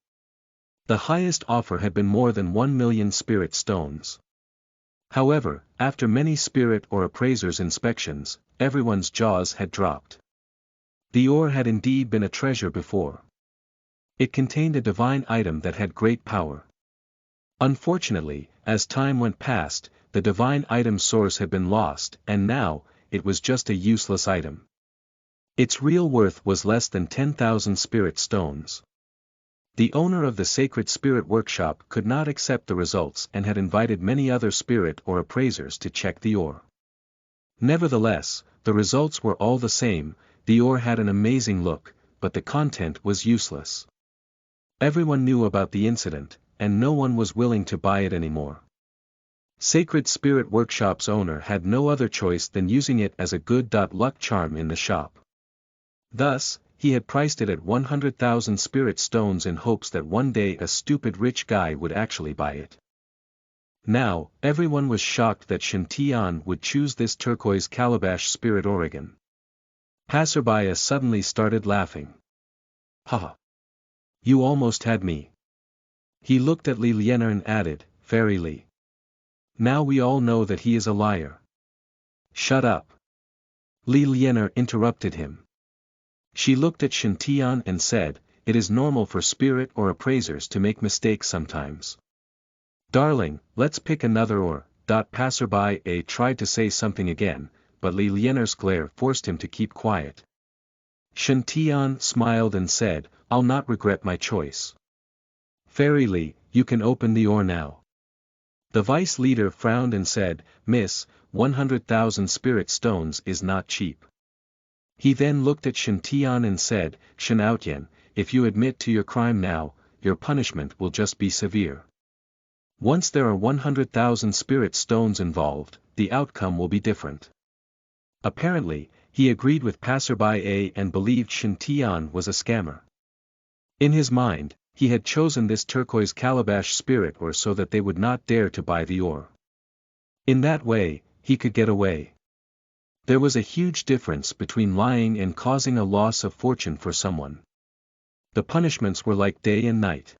The highest offer had been more than 1 million spirit stones. However, after many spirit or appraisers' inspections, everyone's jaws had dropped. The ore had indeed been a treasure before. It contained a divine item that had great power. Unfortunately, as time went past, the divine item's source had been lost, and now, it was just a useless item. Its real worth was less than 10,000 spirit stones. The owner of the Sacred Spirit Workshop could not accept the results and had invited many other spirit or appraisers to check the ore. Nevertheless, the results were all the same. The ore had an amazing look, but the content was useless. Everyone knew about the incident, and no one was willing to buy it anymore. Sacred Spirit Workshop's owner had no other choice than using it as a good luck charm in the shop. Thus, he had priced it at 100,000 spirit stones in hopes that one day a stupid rich guy would actually buy it. Now, everyone was shocked that Shen Tian would choose this turquoise calabash spirit Oregon. Passerby suddenly started laughing. "Haha! You almost had me." He looked at Li Lianer and added, "Fairy Li. Now we all know that he is a liar." "Shut up." Li Lianer interrupted him. She looked at Shen Tian and said, "It is normal for spirit or appraisers to make mistakes sometimes. Darling, let's pick another ore." Passerby tried to say something again, but Li Lianer's glare forced him to keep quiet. Shen Tian smiled and said, "I'll not regret my choice. Fairy Li, you can open the ore now." The vice leader frowned and said, "Miss, 100,000 spirit stones is not cheap." He then looked at Shen Tian and said, "Shen Outyen, if you admit to your crime now, your punishment will just be severe. Once there are 100,000 spirit stones involved, the outcome will be different." Apparently, he agreed with Passerby and believed Shen Tian was a scammer. In his mind, he had chosen this turquoise calabash spirit ore so that they would not dare to buy the ore. In that way, he could get away. There was a huge difference between lying and causing a loss of fortune for someone. The punishments were like day and night.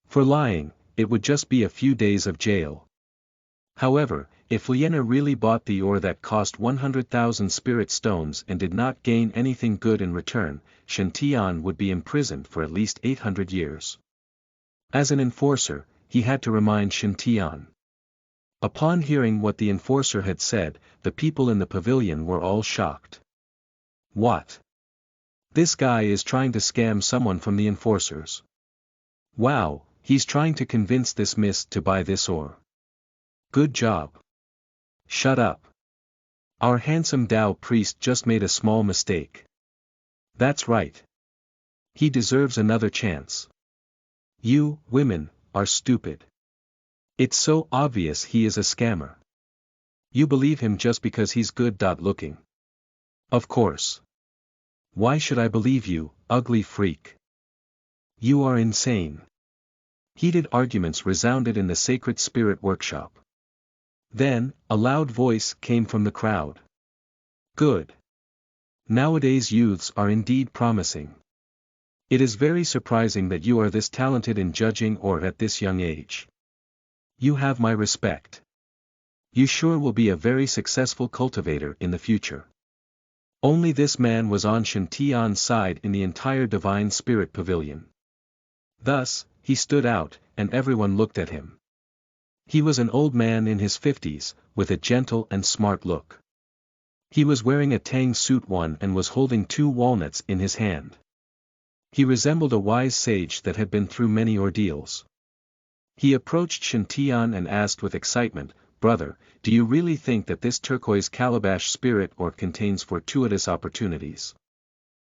For lying, it would just be a few days of jail. However, if Liena really bought the ore that cost 100,000 spirit stones and did not gain anything good in return, Shantian would be imprisoned for at least 800 years. As an enforcer, he had to remind Shantian. Upon hearing what the enforcer had said, the people in the pavilion were all shocked. What? This guy is trying to scam someone from the enforcers. Wow, he's trying to convince this mist to buy this ore. Good job. Shut up. Our handsome Tao priest just made a small mistake. That's right. He deserves another chance. You, women, are stupid. It's so obvious he is a scammer. You believe him just because he's good looking. Of course. Why should I believe you, ugly freak? You are insane. Heated arguments resounded in the sacred spirit workshop. Then, a loud voice came from the crowd. Good. Nowadays youths are indeed promising. It is very surprising that you are this talented in judging ore at this young age. You have my respect. You sure will be a very successful cultivator in the future. Only this man was on Shantian's side in the entire Divine Spirit Pavilion. Thus, he stood out, and everyone looked at him. He was an old man in his 50s, with a gentle and smart look. He was wearing a tang suit and was holding 2 walnuts in his hand. He resembled a wise sage that had been through many ordeals. He approached Shantian and asked with excitement, "Brother, do you really think that this turquoise calabash spirit ore contains fortuitous opportunities?"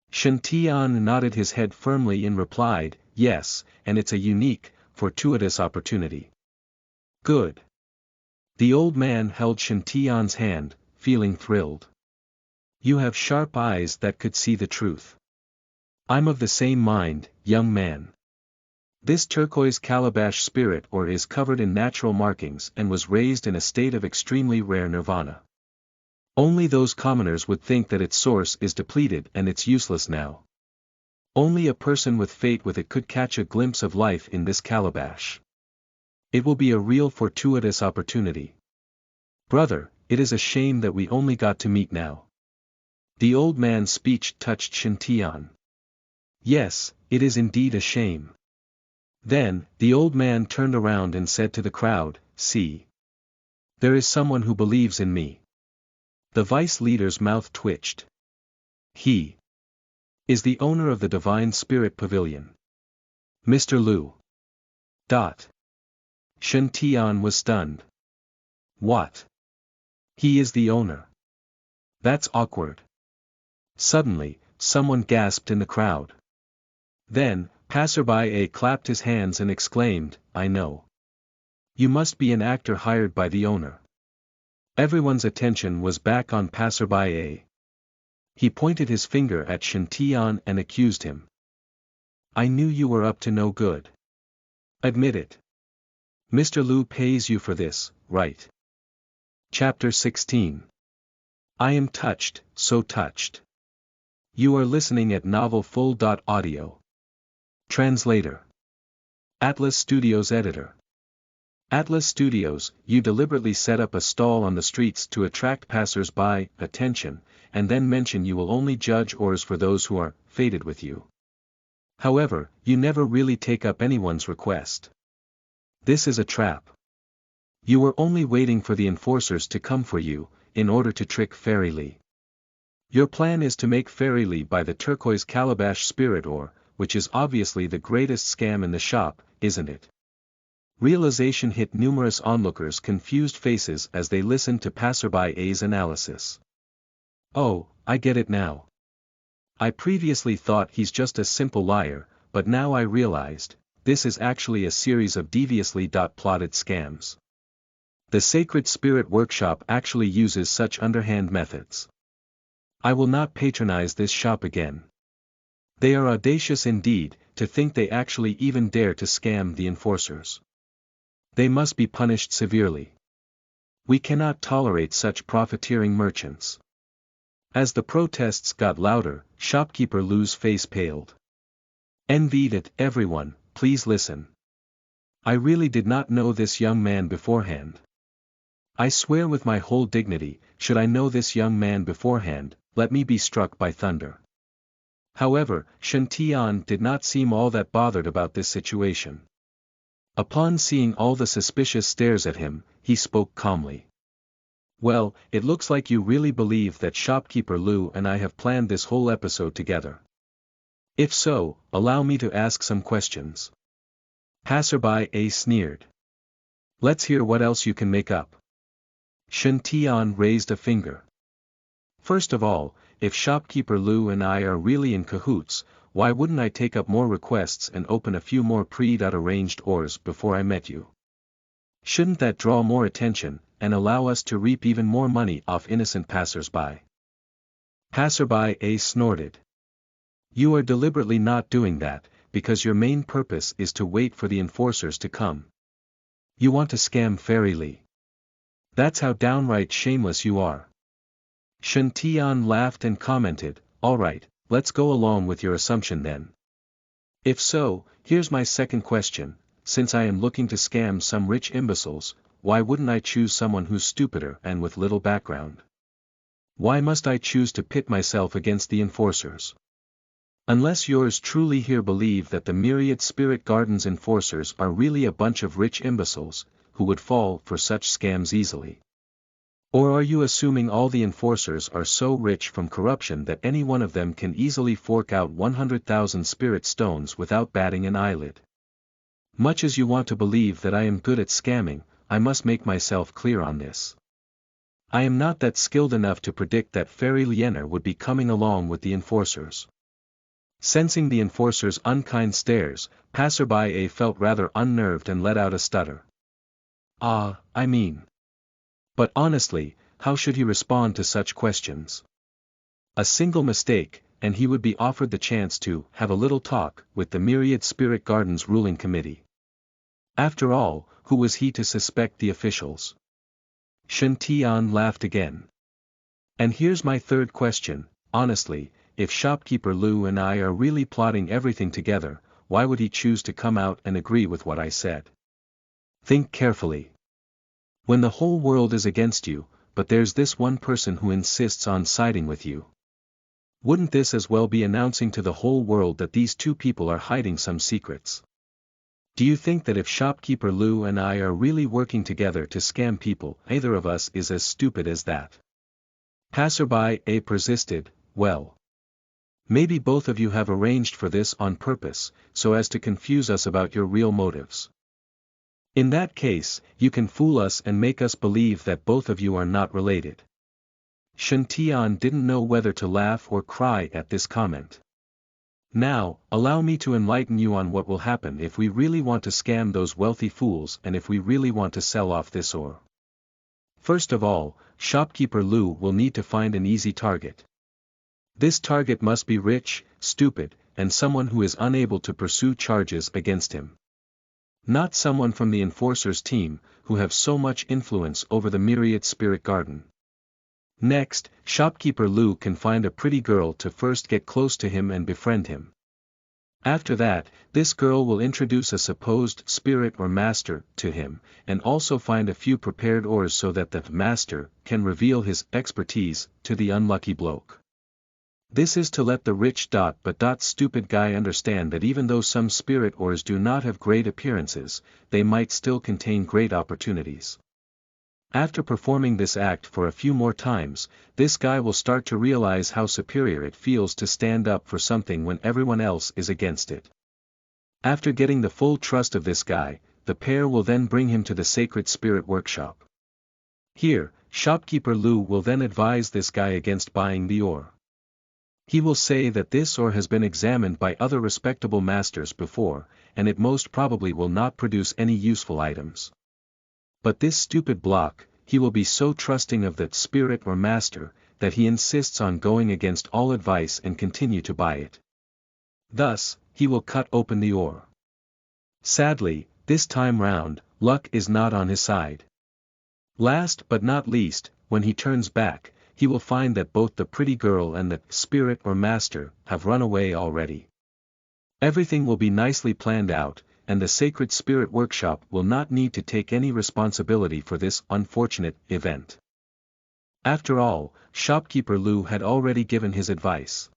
Shantian nodded his head firmly and replied, "Yes, and it's a unique, fortuitous opportunity." Good. The old man held Shantian's hand, feeling thrilled. You have sharp eyes that could see the truth. I'm of the same mind, young man. This turquoise calabash spirit ore is covered in natural markings and was raised in a state of extremely rare nirvana. Only those commoners would think that its source is depleted and it's useless now. Only a person with fate with it could catch a glimpse of life in this calabash. It will be a real fortuitous opportunity. Brother, it is a shame that we only got to meet now. The old man's speech touched Shantian. Yes, it is indeed a shame. Then, the old man turned around and said to the crowd, "See. There is someone who believes in me." The vice leader's mouth twitched. He is the owner of the Divine Spirit Pavilion. Mr. Liu. Shantian was stunned. What? He is the owner. That's awkward. Suddenly, someone gasped in the crowd. Then, Passerby A clapped his hands and exclaimed, "I know. You must be an actor hired by the owner." Everyone's attention was back on Passerby A. He pointed his finger at Shantian and accused him. "I knew you were up to no good. Admit it. Mr. Liu pays you for this, right?" Chapter 16. I am touched, so touched. You are listening at novelfull.audio. Translator. Atlas Studios Editor. Atlas Studios, you deliberately set up a stall on the streets to attract passers-by attention, and then mention you will only judge ores for those who are fated with you. However, you never really take up anyone's request. This is a trap. You were only waiting for the enforcers to come for you, in order to trick Fairy Lee. Your plan is to make Fairy Lee buy the turquoise calabash spirit ore, which is obviously the greatest scam in the shop, isn't it? Realization hit numerous onlookers' confused faces as they listened to Passerby A's analysis. Oh, I get it now. I previously thought he's just a simple liar, but now I realized, this is actually a series of deviously plotted scams. The Sacred Spirit Workshop actually uses such underhand methods. I will not patronize this shop again. They are audacious indeed, to think they actually even dare to scam the enforcers. They must be punished severely. We cannot tolerate such profiteering merchants. As the protests got louder, shopkeeper Lou's face paled. Envied it, everyone, please listen. I really did not know this young man beforehand. I swear with my whole dignity, should I know this young man beforehand, let me be struck by thunder. However, Shen Tian did not seem all that bothered about this situation. Upon seeing all the suspicious stares at him, he spoke calmly. Well, it looks like you really believe that shopkeeper Lou and I have planned this whole episode together. If so, allow me to ask some questions. Passerby A sneered. Let's hear what else you can make up. Shen Tian raised a finger. First of all, if shopkeeper Lou and I are really in cahoots, why wouldn't I take up more requests and open a few more pre-arranged ores before I met you? Shouldn't that draw more attention, and allow us to reap even more money off innocent passers-by? Passerby A snorted. You are deliberately not doing that, because your main purpose is to wait for the enforcers to come. You want to scam Fairy Lee. That's how downright shameless you are. Shen Tian laughed and commented, alright, let's go along with your assumption then. If so, here's my second question, since I am looking to scam some rich imbeciles, why wouldn't I choose someone who's stupider and with little background? Why must I choose to pit myself against the enforcers? Unless yours truly here believe that the myriad spirit gardens enforcers are really a bunch of rich imbeciles, who would fall for such scams easily. Or are you assuming all the enforcers are so rich from corruption that any one of them can easily fork out 100,000 spirit stones without batting an eyelid? Much as you want to believe that I am good at scamming, I must make myself clear on this. I am not that skilled enough to predict that Fairy Liener would be coming along with the enforcers. Sensing the enforcer's unkind stares, Passerby A felt rather unnerved and let out a stutter. I mean. But honestly, how should he respond to such questions? A single mistake, and he would be offered the chance to have a little talk with the Myriad Spirit Gardens ruling committee. After all, who was he to suspect the officials? Shen Tian laughed again. And here's my third question, honestly, if shopkeeper Lou and I are really plotting everything together, why would he choose to come out and agree with what I said? Think carefully. When the whole world is against you, but there's this one person who insists on siding with you. Wouldn't this as well be announcing to the whole world that these two people are hiding some secrets? Do you think that if shopkeeper Lou and I are really working together to scam people, either of us is as stupid as that? Passerby A persisted, well. Maybe both of you have arranged for this on purpose, so as to confuse us about your real motives. In that case, you can fool us and make us believe that both of you are not related. Shen Tian didn't know whether to laugh or cry at this comment. Now, allow me to enlighten you on what will happen if we really want to scam those wealthy fools and if we really want to sell off this ore. First of all, shopkeeper Lou will need to find an easy target. This target must be rich, stupid, and someone who is unable to pursue charges against him. Not someone from the enforcers team, who have so much influence over the Myriad Spirit Garden. Next, shopkeeper Lou can find a pretty girl to first get close to him and befriend him. After that, this girl will introduce a supposed spirit or master to him, and also find a few prepared ores so that the master can reveal his expertise to the unlucky bloke. This is to let the rich but stupid guy understand that even though some spirit ores do not have great appearances, they might still contain great opportunities. After performing this act for a few more times, this guy will start to realize how superior it feels to stand up for something when everyone else is against it. After getting the full trust of this guy, the pair will then bring him to the Sacred Spirit Workshop. Here, shopkeeper Lou will then advise this guy against buying the ore. He will say that this ore has been examined by other respectable masters before, and it most probably will not produce any useful items. But this stupid block, he will be so trusting of that spirit or master, that he insists on going against all advice and continue to buy it. Thus, he will cut open the ore. Sadly, this time round, luck is not on his side. Last but not least, when he turns back, he will find that both the pretty girl and the spirit or master have run away already. Everything will be nicely planned out, and the Sacred Spirit Workshop will not need to take any responsibility for this unfortunate event. After all, shopkeeper Lou had already given his advice.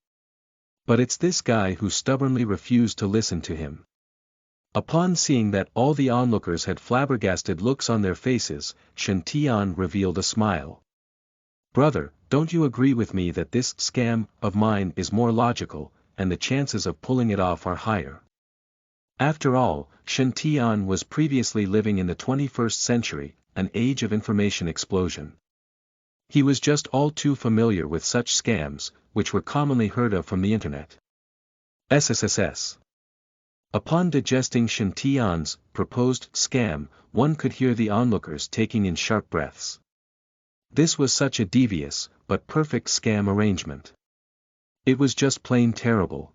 But it's this guy who stubbornly refused to listen to him. Upon seeing that all the onlookers had flabbergasted looks on their faces, Shen Tian revealed a smile. "Brother, don't you agree with me that this scam of mine is more logical, and the chances of pulling it off are higher?" After all, Shen Tian was previously living in the 21st century, an age of information explosion. He was just all too familiar with such scams, which were commonly heard of from the internet. SSSS. Upon digesting Shen Tian's proposed scam, one could hear the onlookers taking in sharp breaths. This was such a devious, but perfect scam arrangement. It was just plain terrible.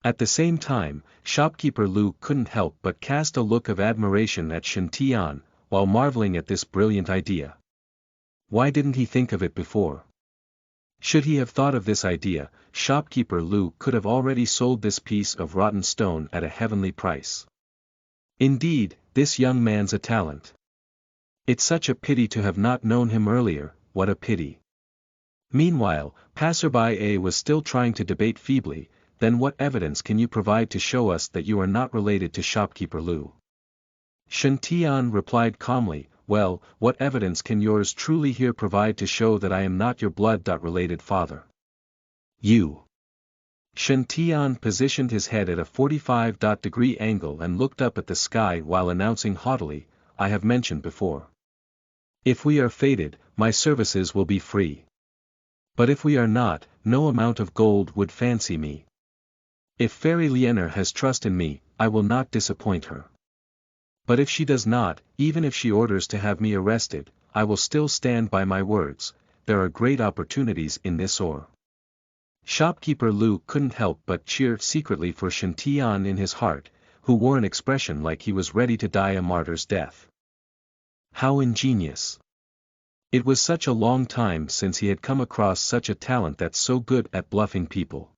At the same time, shopkeeper Lu couldn't help but cast a look of admiration at Shen Tian, while marveling at this brilliant idea. Why didn't he think of it before? Should he have thought of this idea, shopkeeper Lu could have already sold this piece of rotten stone at a heavenly price. Indeed, this young man's a talent. It's such a pity to have not known him earlier, what a pity. Meanwhile, passerby A was still trying to debate feebly. Then what evidence can you provide to show us that you are not related to shopkeeper Lu? Shen Tian replied calmly, "Well, what evidence can yours truly here provide to show that I am not your blood-related father?" "You." Shen Tian positioned his head at a 45-degree angle and looked up at the sky while announcing haughtily, "I have mentioned before. If we are fated, my services will be free. But if we are not, no amount of gold would fancy me. If Fairy Lianer has trust in me, I will not disappoint her. But if she does not, even if she orders to have me arrested, I will still stand by my words. There are great opportunities in this ore." Shopkeeper Lu couldn't help but cheer secretly for Shen Tian in his heart, who wore an expression like he was ready to die a martyr's death. How ingenious! It was such a long time since he had come across such a talent that's so good at bluffing people.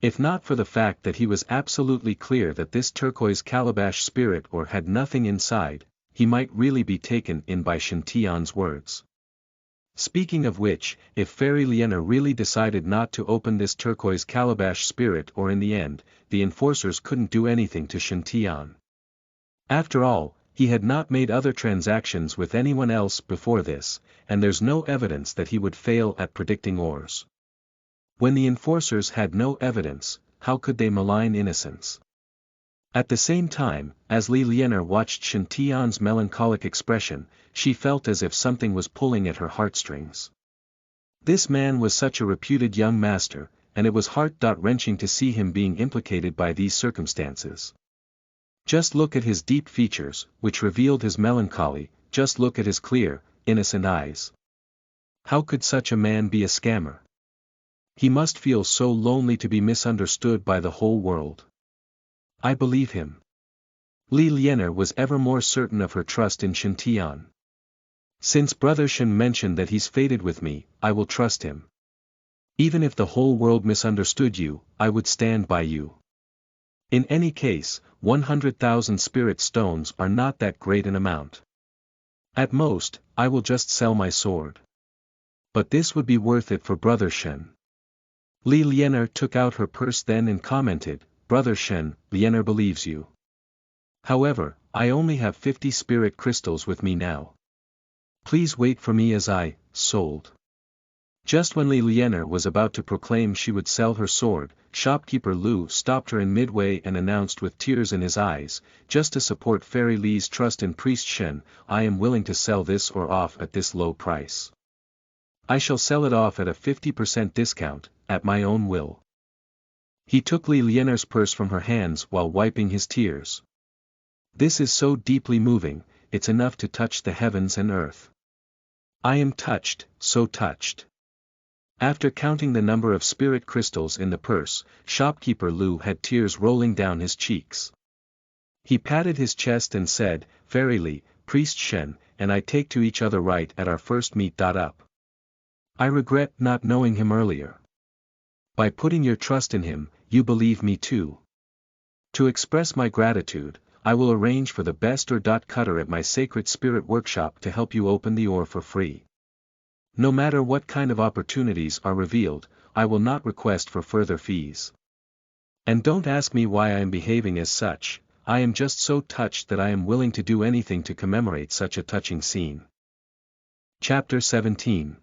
If not for the fact that he was absolutely clear that this turquoise calabash spirit ore had nothing inside, he might really be taken in by Shen Tian's words. Speaking of which, if Fairy Lianer really decided not to open this turquoise calabash spirit ore in the end, the enforcers couldn't do anything to Shen Tian. After all, he had not made other transactions with anyone else before this, and there's no evidence that he would fail at predicting ores. When the enforcers had no evidence, how could they malign innocence? At the same time, as Li Lianer watched Shen Tian's melancholic expression, she felt as if something was pulling at her heartstrings. This man was such a reputed young master, and it was heart-wrenching to see him being implicated by these circumstances. Just look at his deep features, which revealed his melancholy, just look at his clear, innocent eyes. How could such a man be a scammer? He must feel so lonely to be misunderstood by the whole world. I believe him. Li Lianer was ever more certain of her trust in Shen Tian. Since Brother Shen mentioned that he's fated with me, I will trust him. Even if the whole world misunderstood you, I would stand by you. In any case, 100,000 spirit stones are not that great an amount. At most, I will just sell my sword. But this would be worth it for Brother Shen. Li Lianer took out her purse then and commented, "Brother Shen, Lianer believes you. However, I only have 50 spirit crystals with me now. Please wait for me as I, sold." Just when Li Lianer was about to proclaim she would sell her sword, shopkeeper Lu stopped her in midway and announced with tears in his eyes, "Just to support Fairy Li's trust in Priest Shen, I am willing to sell this ore off at this low price. I shall sell it off at a 50% discount, at my own will." He took Li Lianer's purse from her hands while wiping his tears. "This is so deeply moving, it's enough to touch the heavens and earth. I am touched, so touched." After counting the number of spirit crystals in the purse, shopkeeper Lu had tears rolling down his cheeks. He patted his chest and said, "Fairy Li, Priest Shen, and I take to each other right at our first meet. Up. I regret not knowing him earlier. By putting your trust in him, you believe me too. To express my gratitude, I will arrange for the best ore dot cutter at my Sacred Spirit workshop to help you open the ore for free. No matter what kind of opportunities are revealed, I will not request for further fees. And don't ask me why I am behaving as such, I am just so touched that I am willing to do anything to commemorate such a touching scene. Chapter 17.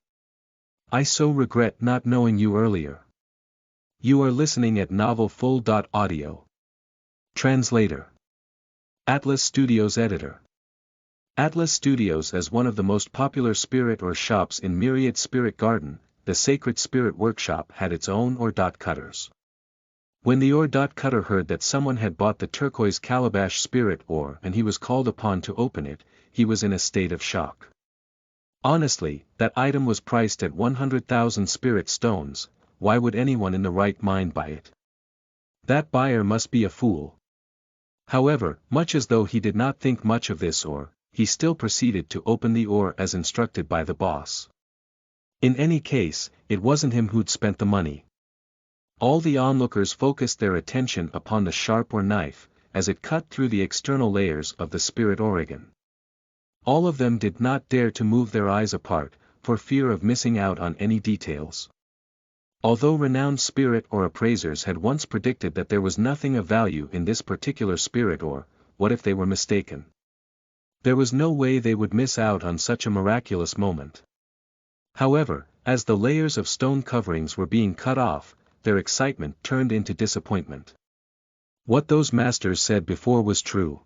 I so regret not knowing you earlier. You are listening at Novel Full. Audio. Translator. Atlas Studios Editor. Atlas Studios is one of the most popular spirit ore shops in Myriad Spirit Garden. The Sacred Spirit Workshop had its own ore dot cutters. When the ore dot cutter heard that someone had bought the turquoise calabash spirit ore and he was called upon to open it, he was in a state of shock. Honestly, that item was priced at 100,000 spirit stones. Why would anyone in the right mind buy it? That buyer must be a fool. However, much as though he did not think much of this ore, he still proceeded to open the ore as instructed by the boss. In any case, it wasn't him who'd spent the money. All the onlookers focused their attention upon the sharp ore knife, as it cut through the external layers of the spirit organ. All of them did not dare to move their eyes apart, for fear of missing out on any details. Although renowned spirit ore appraisers had once predicted that there was nothing of value in this particular spirit ore, what if they were mistaken? There was no way they would miss out on such a miraculous moment. However, as the layers of stone coverings were being cut off, their excitement turned into disappointment. What those masters said before was true.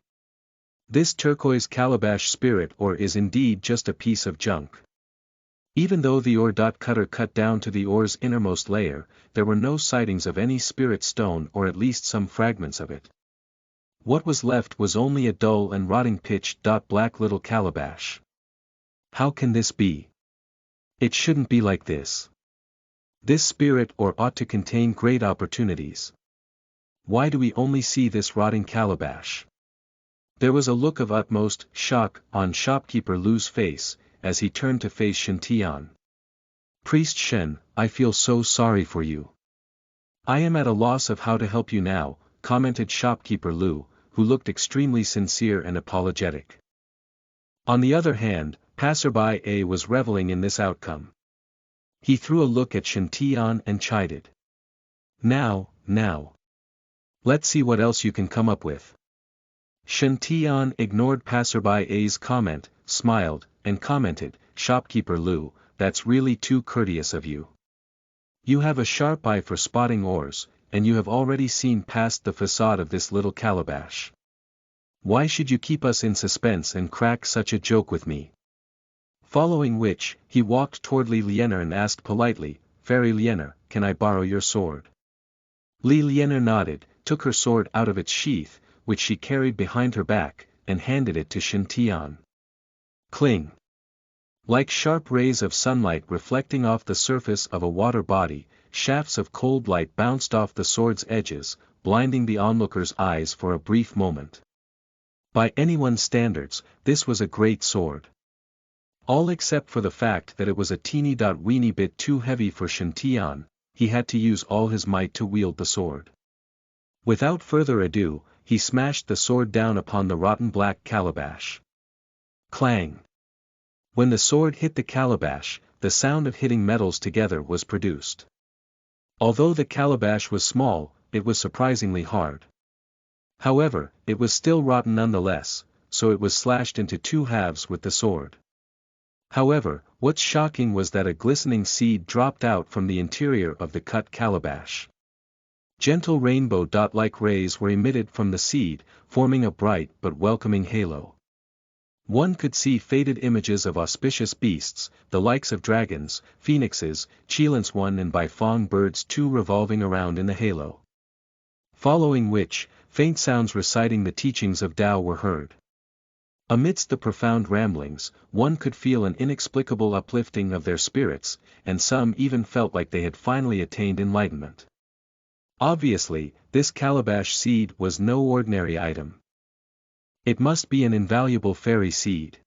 This turquoise calabash spirit ore is indeed just a piece of junk. Even though the ore dot cutter cut down to the ore's innermost layer, there were no sightings of any spirit stone or at least some fragments of it. What was left was only a dull and rotting pitch-black little calabash. How can this be? It shouldn't be like this. This spirit ore ought to contain great opportunities. Why do we only see this rotting calabash? There was a look of utmost shock on shopkeeper Lu's face, as he turned to face Shen Tian. Priest Shen, I feel so sorry for you. I am at a loss of how to help you now, commented shopkeeper Lu, who looked extremely sincere and apologetic. On the other hand, passerby A was reveling in this outcome. He threw a look at Shen Tian and chided. Now. Let's see what else you can come up with. Shen Tian ignored passerby A's comment, smiled, and commented, Shopkeeper Lu, that's really too courteous of you. You have a sharp eye for spotting ores, and you have already seen past the facade of this little calabash. Why should you keep us in suspense and crack such a joke with me? Following which, he walked toward Li Liener and asked politely, Fairy Liener, can I borrow your sword? Li Liener nodded, took her sword out of its sheath, which she carried behind her back, and handed it to Shen Tian. Cling. Like sharp rays of sunlight reflecting off the surface of a water body, shafts of cold light bounced off the sword's edges, blinding the onlooker's eyes for a brief moment. By anyone's standards, this was a great sword. All except for the fact that it was a teeny-weeny bit too heavy for Shen Tian, he had to use all his might to wield the sword. Without further ado, he smashed the sword down upon the rotten black calabash. Clang! When the sword hit the calabash, the sound of hitting metals together was produced. Although the calabash was small, it was surprisingly hard. However, it was still rotten nonetheless, so it was slashed into two halves with the sword. However, what's shocking was that a glistening seed dropped out from the interior of the cut calabash. Gentle rainbow-like rays were emitted from the seed, forming a bright but welcoming halo. One could see faded images of auspicious beasts, the likes of dragons, phoenixes, Chilans 1 and Bifong birds 2 revolving around in the halo. Following which, faint sounds reciting the teachings of Tao were heard. Amidst the profound ramblings, one could feel an inexplicable uplifting of their spirits, and some even felt like they had finally attained enlightenment. Obviously, this calabash seed was no ordinary item. It must be an invaluable fairy seed.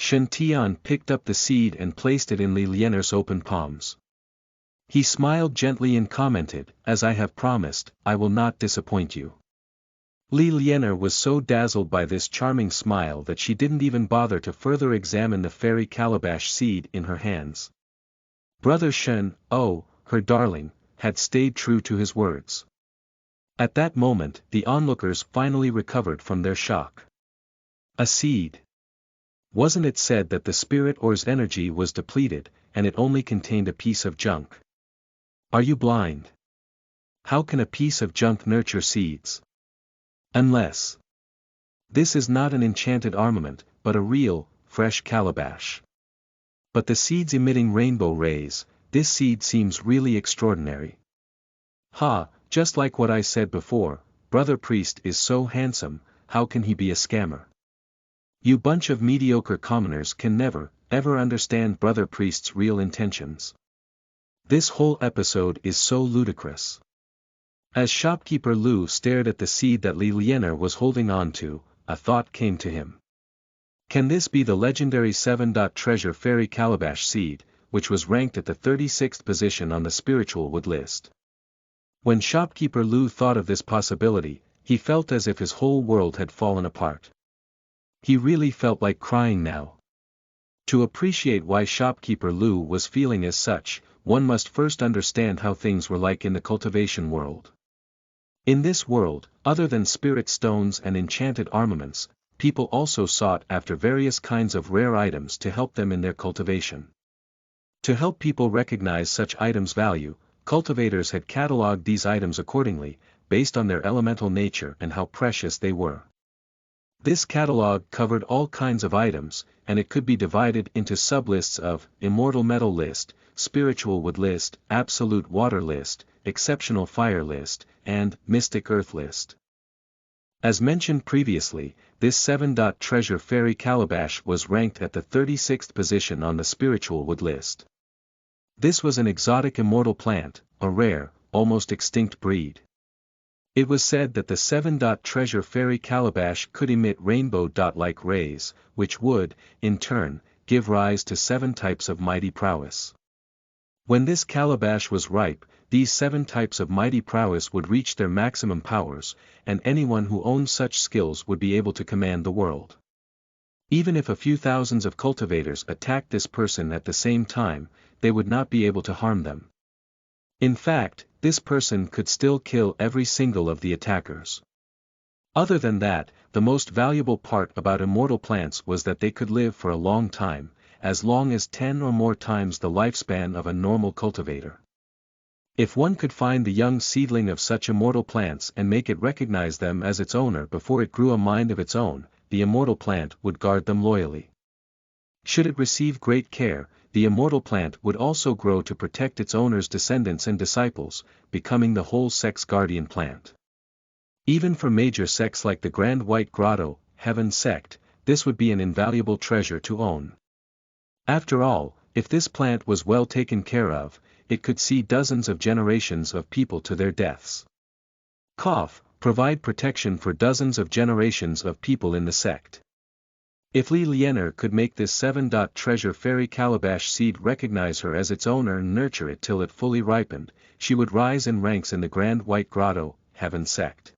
Shen Tian picked up the seed and placed it in Li Lien'er's open palms. He smiled gently and commented, "As I have promised, I will not disappoint you." Li Lien'er was so dazzled by this charming smile that she didn't even bother to further examine the fairy calabash seed in her hands. Brother Shen, oh, her darling, had stayed true to his words. At that moment the onlookers finally recovered from their shock. A seed. Wasn't it said that the spirit ore's energy was depleted, and it only contained a piece of junk? Are you blind? How can a piece of junk nurture seeds? Unless this is not an enchanted armament, but a real, fresh calabash. But the seed's emitting rainbow rays, this seed seems really extraordinary. Ha, just like what I said before, Brother Priest is so handsome, how can he be a scammer? You bunch of mediocre commoners can never, ever understand Brother Priest's real intentions. This whole episode is so ludicrous. As shopkeeper Lu stared at the seed that Li Lien'er was holding on to, a thought came to him. Can this be the legendary 7-treasure fairy calabash seed, which was ranked at the 36th position on the spiritual wood list? When shopkeeper Lu thought of this possibility, he felt as if his whole world had fallen apart. He really felt like crying now. To appreciate why shopkeeper Lu was feeling as such, one must first understand how things were like in the cultivation world. In this world, other than spirit stones and enchanted armaments, people also sought after various kinds of rare items to help them in their cultivation. To help people recognize such items' value, cultivators had catalogued these items accordingly, based on their elemental nature and how precious they were. This catalog covered all kinds of items, and it could be divided into sublists of Immortal Metal List, Spiritual Wood List, Absolute Water List, Exceptional Fire List, and Mystic Earth List. As mentioned previously, this 7-treasure fairy calabash was ranked at the 36th position on the Spiritual Wood List. This was an exotic immortal plant, a rare, almost extinct breed. It was said that the 7-treasure fairy calabash could emit rainbow-like rays, which would, in turn, give rise to 7 types of mighty prowess. When this calabash was ripe, these 7 types of mighty prowess would reach their maximum powers, and anyone who owned such skills would be able to command the world. Even if a few thousands of cultivators attacked this person at the same time, they would not be able to harm them. In fact, this person could still kill every single of the attackers. Other than that, the most valuable part about immortal plants was that they could live for a long time, as long as 10 or more times the lifespan of a normal cultivator. If one could find the young seedling of such immortal plants and make it recognize them as its owner before it grew a mind of its own, the immortal plant would guard them loyally. Should it receive great care, the immortal plant would also grow to protect its owner's descendants and disciples, becoming the whole sex guardian plant. Even for major sects like the Grand White Grotto, Heaven sect, this would be an invaluable treasure to own. After all, if this plant was well taken care of, it could see dozens of generations of people to their deaths. Provide protection for dozens of generations of people in the sect. If Li Lien'er could make this 7-treasure fairy calabash seed recognize her as its owner and nurture it till it fully ripened, she would rise in ranks in the Grand White Grotto, Heaven sect.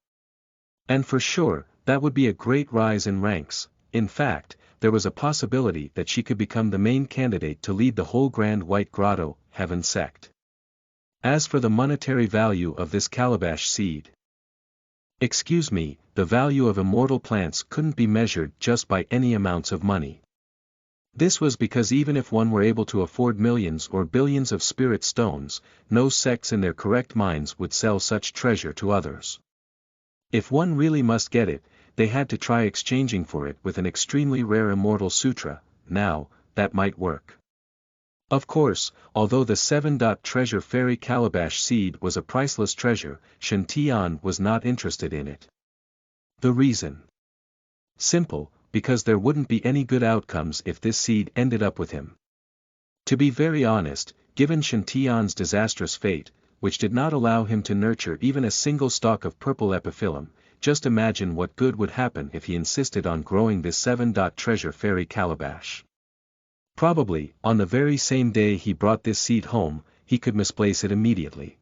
And for sure, that would be a great rise in ranks. In fact, there was a possibility that she could become the main candidate to lead the whole Grand White Grotto, Heaven sect. As for the monetary value of this calabash seed, excuse me, the value of immortal plants couldn't be measured just by any amounts of money. This was because even if one were able to afford millions or billions of spirit stones, no sects in their correct minds would sell such treasure to others. If one really must get it, they had to try exchanging for it with an extremely rare immortal sutra. Now, that might work. Of course, although the 7-treasure fairy calabash seed was a priceless treasure, Shen Tian was not interested in it. The reason? Simple, because there wouldn't be any good outcomes if this seed ended up with him. To be very honest, given Shen Tian's disastrous fate, which did not allow him to nurture even a single stalk of purple epiphyllum, just imagine what good would happen if he insisted on growing this 7-treasure fairy calabash. Probably, on the very same day he brought this seed home, he could misplace it immediately.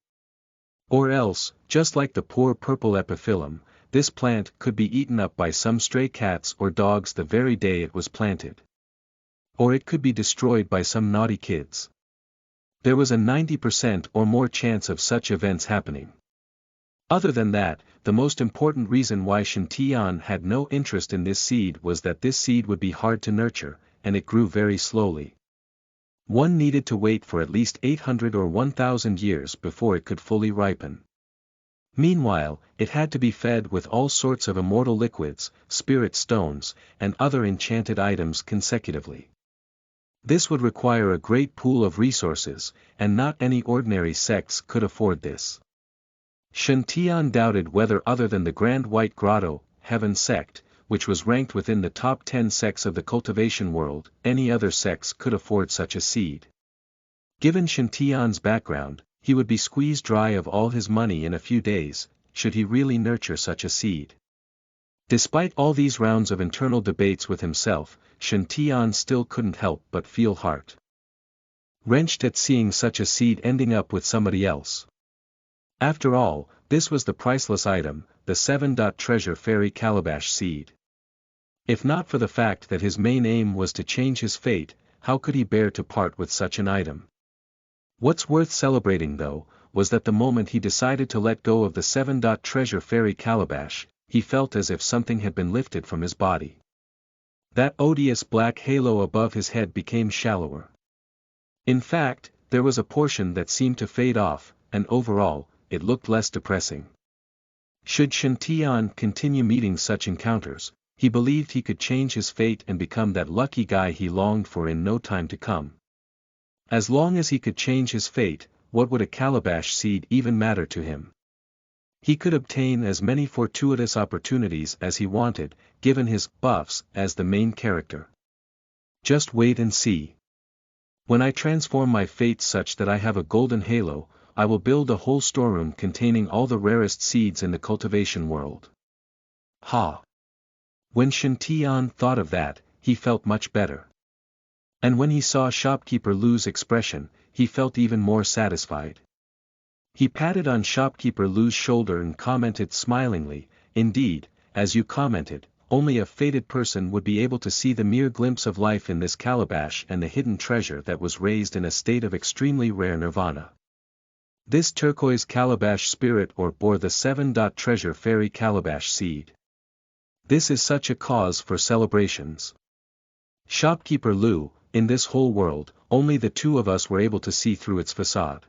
Or else, just like the poor purple epiphyllum, this plant could be eaten up by some stray cats or dogs the very day it was planted. Or it could be destroyed by some naughty kids. There was a 90% or more chance of such events happening. Other than that, the most important reason why Shintian had no interest in this seed was that this seed would be hard to nurture, and it grew very slowly. One needed to wait for at least 800 or 1000 years before it could fully ripen. Meanwhile, it had to be fed with all sorts of immortal liquids, spirit stones, and other enchanted items consecutively. This would require a great pool of resources, and not any ordinary sects could afford this. Shintian doubted whether other than the Grand White Grotto, Heaven sect, which was ranked within the top 10 sects of the cultivation world, any other sects could afford such a seed. Given Shintian's background, he would be squeezed dry of all his money in a few days, should he really nurture such a seed. Despite all these rounds of internal debates with himself, Shintian still couldn't help but feel heart-wrenched at seeing such a seed ending up with somebody else. After all, this was the priceless item, the 7-treasure fairy calabash seed. If not for the fact that his main aim was to change his fate, how could he bear to part with such an item? What's worth celebrating though, was that the moment he decided to let go of the 7-treasure fairy calabash, he felt as if something had been lifted from his body. That odious black halo above his head became shallower. In fact, there was a portion that seemed to fade off, and overall, it looked less depressing. Should Shintian continue meeting such encounters, he believed he could change his fate and become that lucky guy he longed for in no time to come. As long as he could change his fate, what would a calabash seed even matter to him? He could obtain as many fortuitous opportunities as he wanted, given his buffs as the main character. Just wait and see. When I transform my fate such that I have a golden halo, I will build a whole storeroom containing all the rarest seeds in the cultivation world. Ha! When Shintian thought of that, he felt much better. And when he saw shopkeeper Lu's expression, he felt even more satisfied. He patted on shopkeeper Lu's shoulder and commented smilingly, "Indeed, as you commented, only a fated person would be able to see the mere glimpse of life in this calabash and the hidden treasure that was raised in a state of extremely rare nirvana." This turquoise calabash spirit or bore the 7-treasure fairy calabash seed. This is such a cause for celebrations. Shopkeeper Lu, in this whole world, only the two of us were able to see through its facade.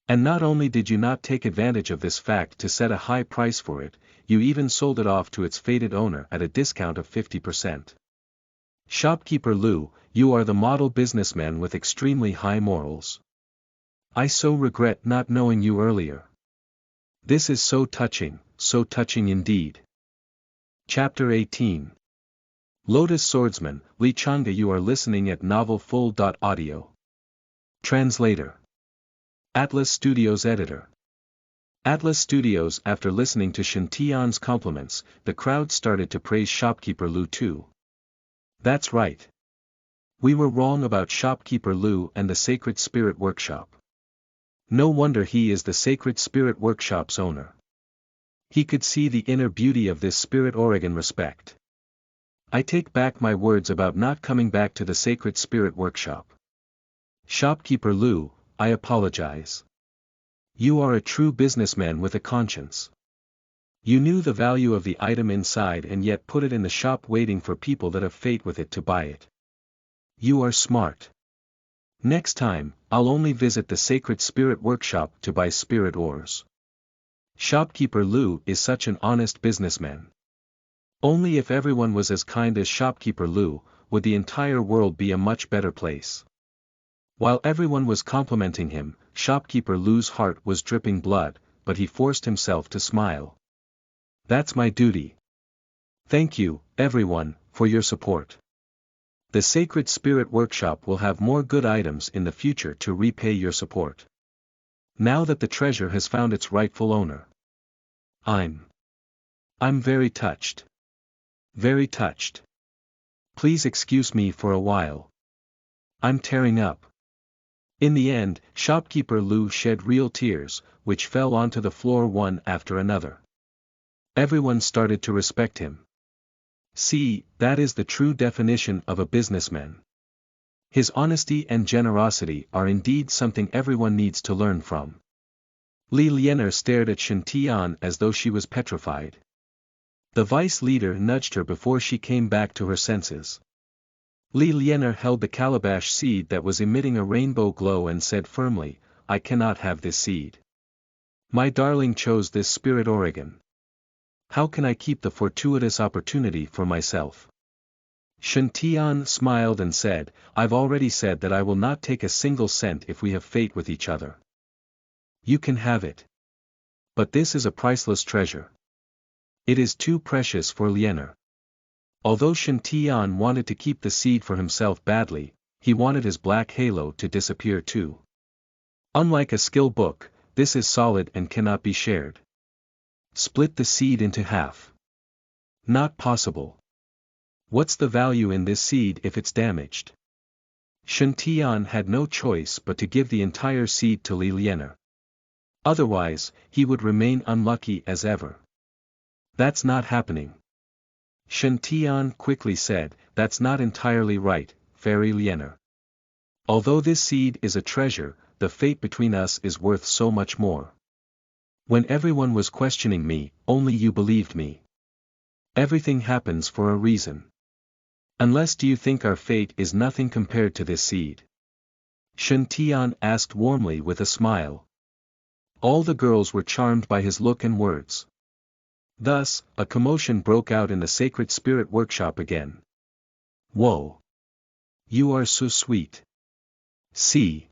And not only did you not take advantage of this fact to set a high price for it, you even sold it off to its fated owner at a discount of 50%. Shopkeeper Lu, you are the model businessman with extremely high morals. I so regret not knowing you earlier. This is so touching indeed. Chapter 18. Lotus Swordsman, Li Changde. You are listening at novelfull.audio. Translator. Atlas Studios Editor. Atlas Studios. After listening to Shintian's compliments, the crowd started to praise shopkeeper Lu too. That's right. We were wrong about shopkeeper Lu and the Sacred Spirit Workshop. No wonder he is the Sacred Spirit Workshop's owner. He could see the inner beauty of this spirit. Oregon respect. I take back my words about not coming back to the Sacred Spirit Workshop. Shopkeeper Lu, I apologize. You are a true businessman with a conscience. You knew the value of the item inside and yet put it in the shop waiting for people that have fate with it to buy it. You are smart. Next time, I'll only visit the Sacred Spirit Workshop to buy spirit ores. Shopkeeper Lu is such an honest businessman. Only if everyone was as kind as Shopkeeper Lu, would the entire world be a much better place. While everyone was complimenting him, Shopkeeper Lu's heart was dripping blood, but he forced himself to smile. That's my duty. Thank you, everyone, for your support. The Sacred Spirit Workshop will have more good items in the future to repay your support. Now that the treasure has found its rightful owner. I'm very touched. Very touched. Please excuse me for a while. I'm tearing up. In the end, shopkeeper Lou shed real tears, which fell onto the floor one after another. Everyone started to respect him. See, that is the true definition of a businessman. His honesty and generosity are indeed something everyone needs to learn from. Li Lianer stared at Shen Tian as though she was petrified. The vice leader nudged her before she came back to her senses. Li Lianer held the calabash seed that was emitting a rainbow glow and said firmly, I cannot have this seed. My darling chose this spirit Oregon. How can I keep the fortuitous opportunity for myself? Shen Tian smiled and said, I've already said that I will not take a single cent if we have fate with each other. You can have it. But this is a priceless treasure. It is too precious for Lianer. Although Shen Tian wanted to keep the seed for himself badly, he wanted his black halo to disappear too. Unlike a skill book, this is solid and cannot be shared. Split the seed into half. Not possible. What's the value in this seed if it's damaged? Shen Tian had no choice but to give the entire seed to Li Lianer. Otherwise, he would remain unlucky as ever. That's not happening. Shen Tian quickly said, that's not entirely right, Fairy Lianer. Although this seed is a treasure, the fate between us is worth so much more. When everyone was questioning me, only you believed me. Everything happens for a reason. Unless do you think our fate is nothing compared to this seed? Shen Tian asked warmly with a smile. All the girls were charmed by his look and words. Thus, a commotion broke out in the sacred spirit workshop again. Whoa! You are so sweet. See?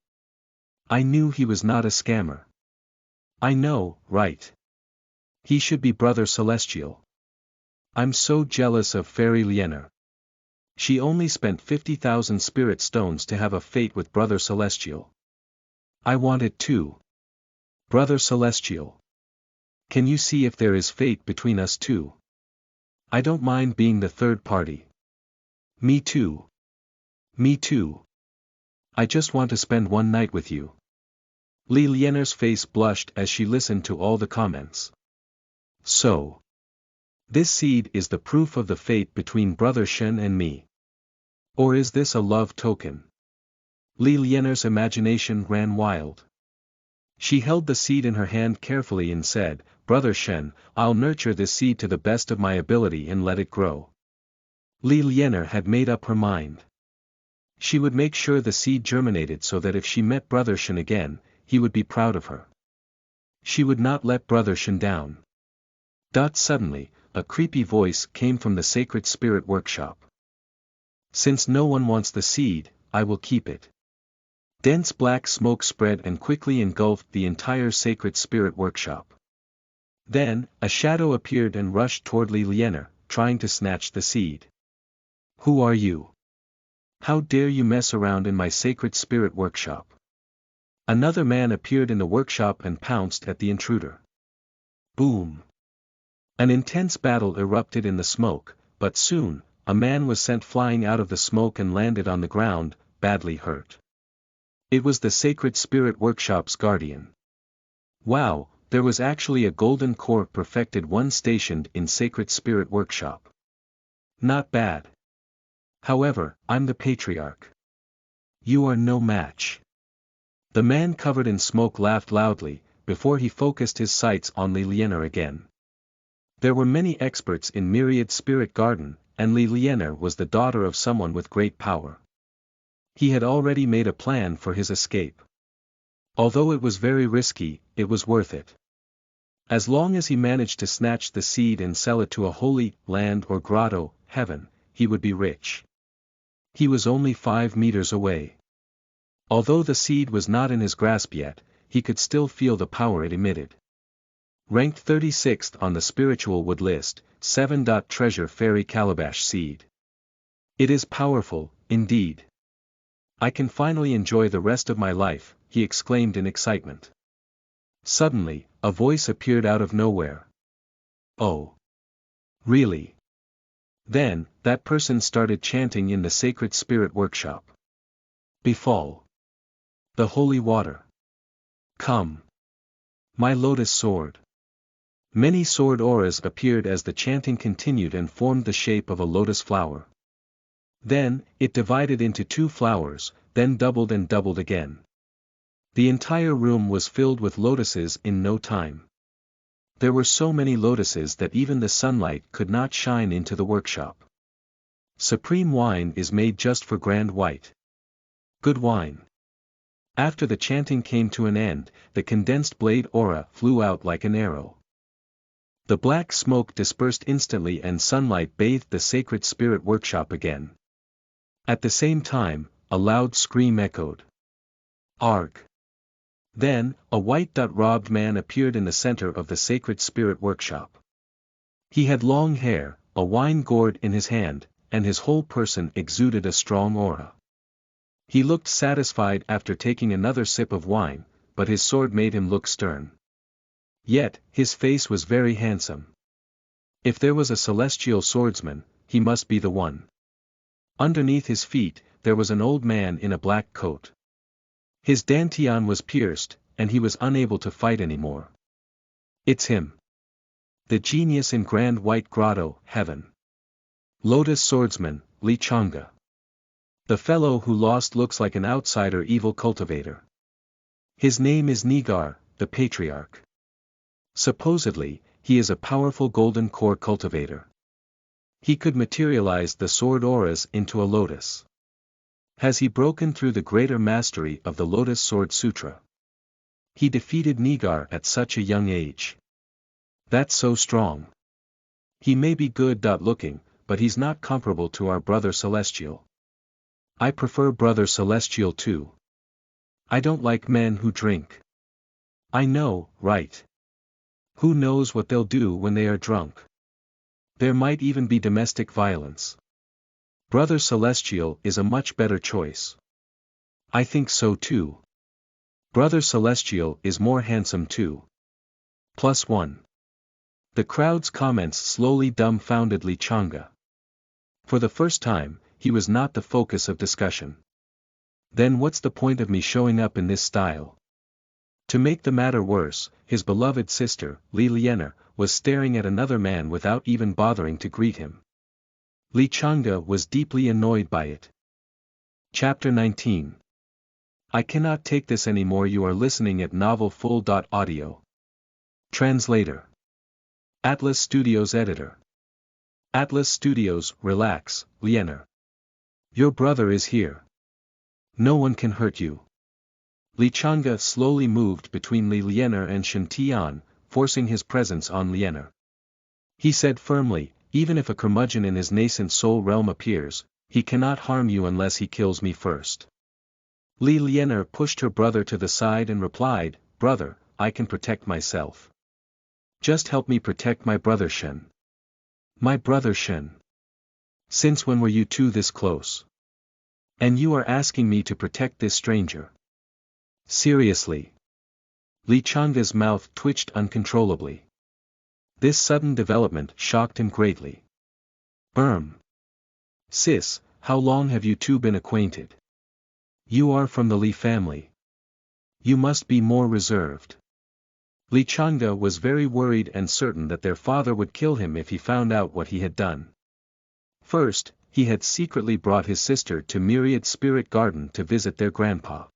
I knew he was not a scammer. I know, right? He should be Brother Celestial. I'm so jealous of Fairy Lianer. She only spent 50,000 spirit stones to have a fate with Brother Celestial. I want it too. Brother Celestial. Can you see if there is fate between us two? I don't mind being the third party. Me too. Me too. I just want to spend one night with you. Li Lianer's face blushed as she listened to all the comments. So. This seed is the proof of the fate between Brother Shen and me. Or is this a love token? Li Lianer's imagination ran wild. She held the seed in her hand carefully and said, Brother Shen, I'll nurture this seed to the best of my ability and let it grow. Li Lianer had made up her mind. She would make sure the seed germinated so that if she met Brother Shen again, he would be proud of her. She would not let Brother Shen down. Suddenly, a creepy voice came from the sacred spirit workshop. Since no one wants the seed, I will keep it. Dense black smoke spread and quickly engulfed the entire sacred spirit workshop. Then, a shadow appeared and rushed toward Li Lianer, trying to snatch the seed. Who are you? How dare you mess around in my sacred spirit workshop? Another man appeared in the workshop and pounced at the intruder. Boom! An intense battle erupted in the smoke, but soon, a man was sent flying out of the smoke and landed on the ground, badly hurt. It was the sacred spirit workshop's guardian. Wow, there was actually a golden core perfected one stationed in sacred spirit workshop. Not bad. However, I'm the patriarch. You are no match. The man covered in smoke laughed loudly, before he focused his sights on Li Lianer again. There were many experts in Myriad Spirit Garden, and Li Lianer was the daughter of someone with great power. He had already made a plan for his escape. Although it was very risky, it was worth it. As long as he managed to snatch the seed and sell it to a holy land or grotto, heaven, he would be rich. He was only 5 meters away. Although the seed was not in his grasp yet, he could still feel the power it emitted. Ranked 36th on the spiritual wood list, 7. Treasure Fairy Calabash Seed. It is powerful, indeed. I can finally enjoy the rest of my life, he exclaimed in excitement. Suddenly, a voice appeared out of nowhere. Oh. Really? Then, that person started chanting in the sacred spirit workshop. Befall. The holy water. Come. My lotus sword. Many sword auras appeared as the chanting continued and formed the shape of a lotus flower. Then, it divided into 2 flowers, then doubled and doubled again. The entire room was filled with lotuses in no time. There were so many lotuses that even the sunlight could not shine into the workshop. Supreme wine is made just for Grand White. Good wine. After the chanting came to an end, the condensed blade aura flew out like an arrow. The black smoke dispersed instantly and sunlight bathed the sacred spirit workshop again. At the same time, a loud scream echoed. Arg! Then, a white-robed man appeared in the center of the sacred spirit workshop. He had long hair, a wine gourd in his hand, and his whole person exuded a strong aura. He looked satisfied after taking another sip of wine, but his sword made him look stern. Yet, his face was very handsome. If there was a celestial swordsman, he must be the one. Underneath his feet, there was an old man in a black coat. His dantian was pierced, and he was unable to fight anymore. It's him. The genius in Grand White Grotto, Heaven. Lotus swordsman, Li Changa. The fellow who lost looks like an outsider evil cultivator. His name is Nigar, the Patriarch. Supposedly, he is a powerful golden core cultivator. He could materialize the sword auras into a lotus. Has he broken through the greater mastery of the Lotus Sword Sutra? He defeated Nigar at such a young age. That's so strong. He may be good-looking, but he's not comparable to our brother Celestial. I prefer brother Celestial too. I don't like men who drink. I know, right? Who knows what they'll do when they are drunk? There might even be domestic violence. Brother Celestial is a much better choice. I think so too. Brother Celestial is more handsome too. +1. The crowd's comments slowly dumbfounded Li Changa. For the first time, he was not the focus of discussion. Then what's the point of me showing up in this style? To make the matter worse, his beloved sister, Li Lianer, was staring at another man without even bothering to greet him. Li Changa was deeply annoyed by it. Chapter 19. I cannot take this anymore. You are listening at novelfull.audio. Translator. Atlas Studios Editor. Atlas Studios, relax, Lianer. Your brother is here. No one can hurt you. Li Changa slowly moved between Li Lianer and Shen Tian, forcing his presence on Lianer. He said firmly, even if a curmudgeon in his nascent soul realm appears, he cannot harm you unless he kills me first. Li Lianer pushed her brother to the side and replied, Brother, I can protect myself. Just help me protect my brother Shen. My brother Shen. Since when were you two this close? And you are asking me to protect this stranger? Seriously. Li Changa's mouth twitched uncontrollably. This sudden development shocked him greatly. Sis, how long have you two been acquainted? You are from the Li family. You must be more reserved. Li Changa was very worried and certain that their father would kill him if he found out what he had done. First, he had secretly brought his sister to Myriad Spirit Garden to visit their grandpa.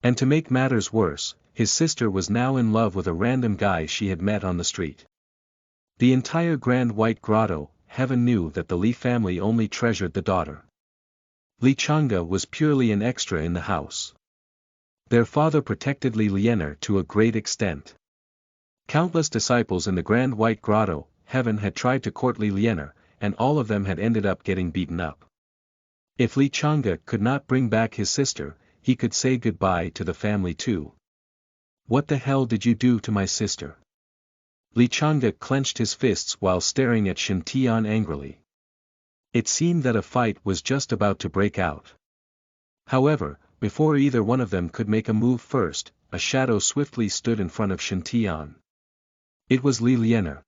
And to make matters worse, his sister was now in love with a random guy she had met on the street. The entire Grand White Grotto, Heaven knew that the Li family only treasured the daughter. Li Changa was purely an extra in the house. Their father protected Li Lianer to a great extent. Countless disciples in the Grand White Grotto, Heaven had tried to court Li Lianer, and all of them had ended up getting beaten up. If Li Changa could not bring back his sister, he could say goodbye to the family too. What the hell did you do to my sister? Li Changa clenched his fists while staring at Shen Tian angrily. It seemed that a fight was just about to break out. However, before either one of them could make a move first, a shadow swiftly stood in front of Shen Tian. It was Li Lianer.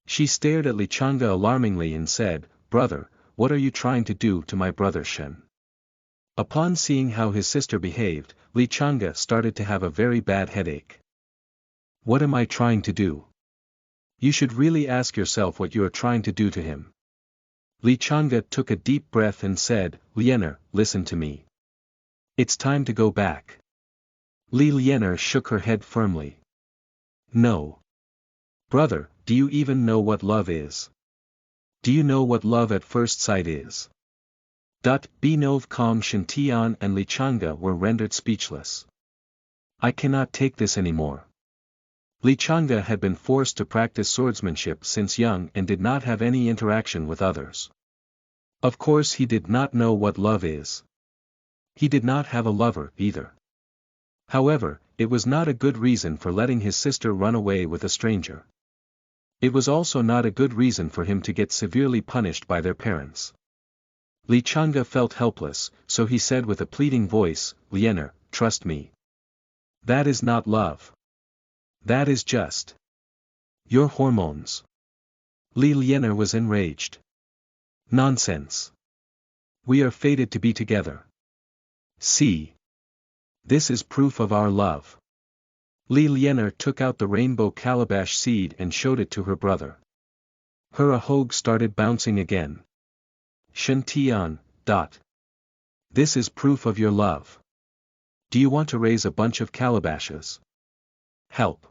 She stared at Li Changa alarmingly and said, Brother, what are you trying to do to my brother Shen? Upon seeing how his sister behaved, Li Changa started to have a very bad headache. What am I trying to do? You should really ask yourself what you are trying to do to him. Li Changa took a deep breath and said, Liener, listen to me. It's time to go back. Li Liener shook her head firmly. No. Brother, do you even know what love is? Do you know what love at first sight is? Binov Kong Shintian and Li Changa were rendered speechless. I cannot take this anymore. Li Changa had been forced to practice swordsmanship since young and did not have any interaction with others. Of course he did not know what love is. He did not have a lover either. However, it was not a good reason for letting his sister run away with a stranger. It was also not a good reason for him to get severely punished by their parents. Li Changa felt helpless, so he said with a pleading voice, Liener, trust me. That is not love. That is just your hormones. Li Liener was enraged. Nonsense. We are fated to be together. See. This is proof of our love. Li Liener took out the rainbow calabash seed and showed it to her brother. Her ahog started bouncing again. Shintian. This is proof of your love. Do you want to raise a bunch of calabashes? Help.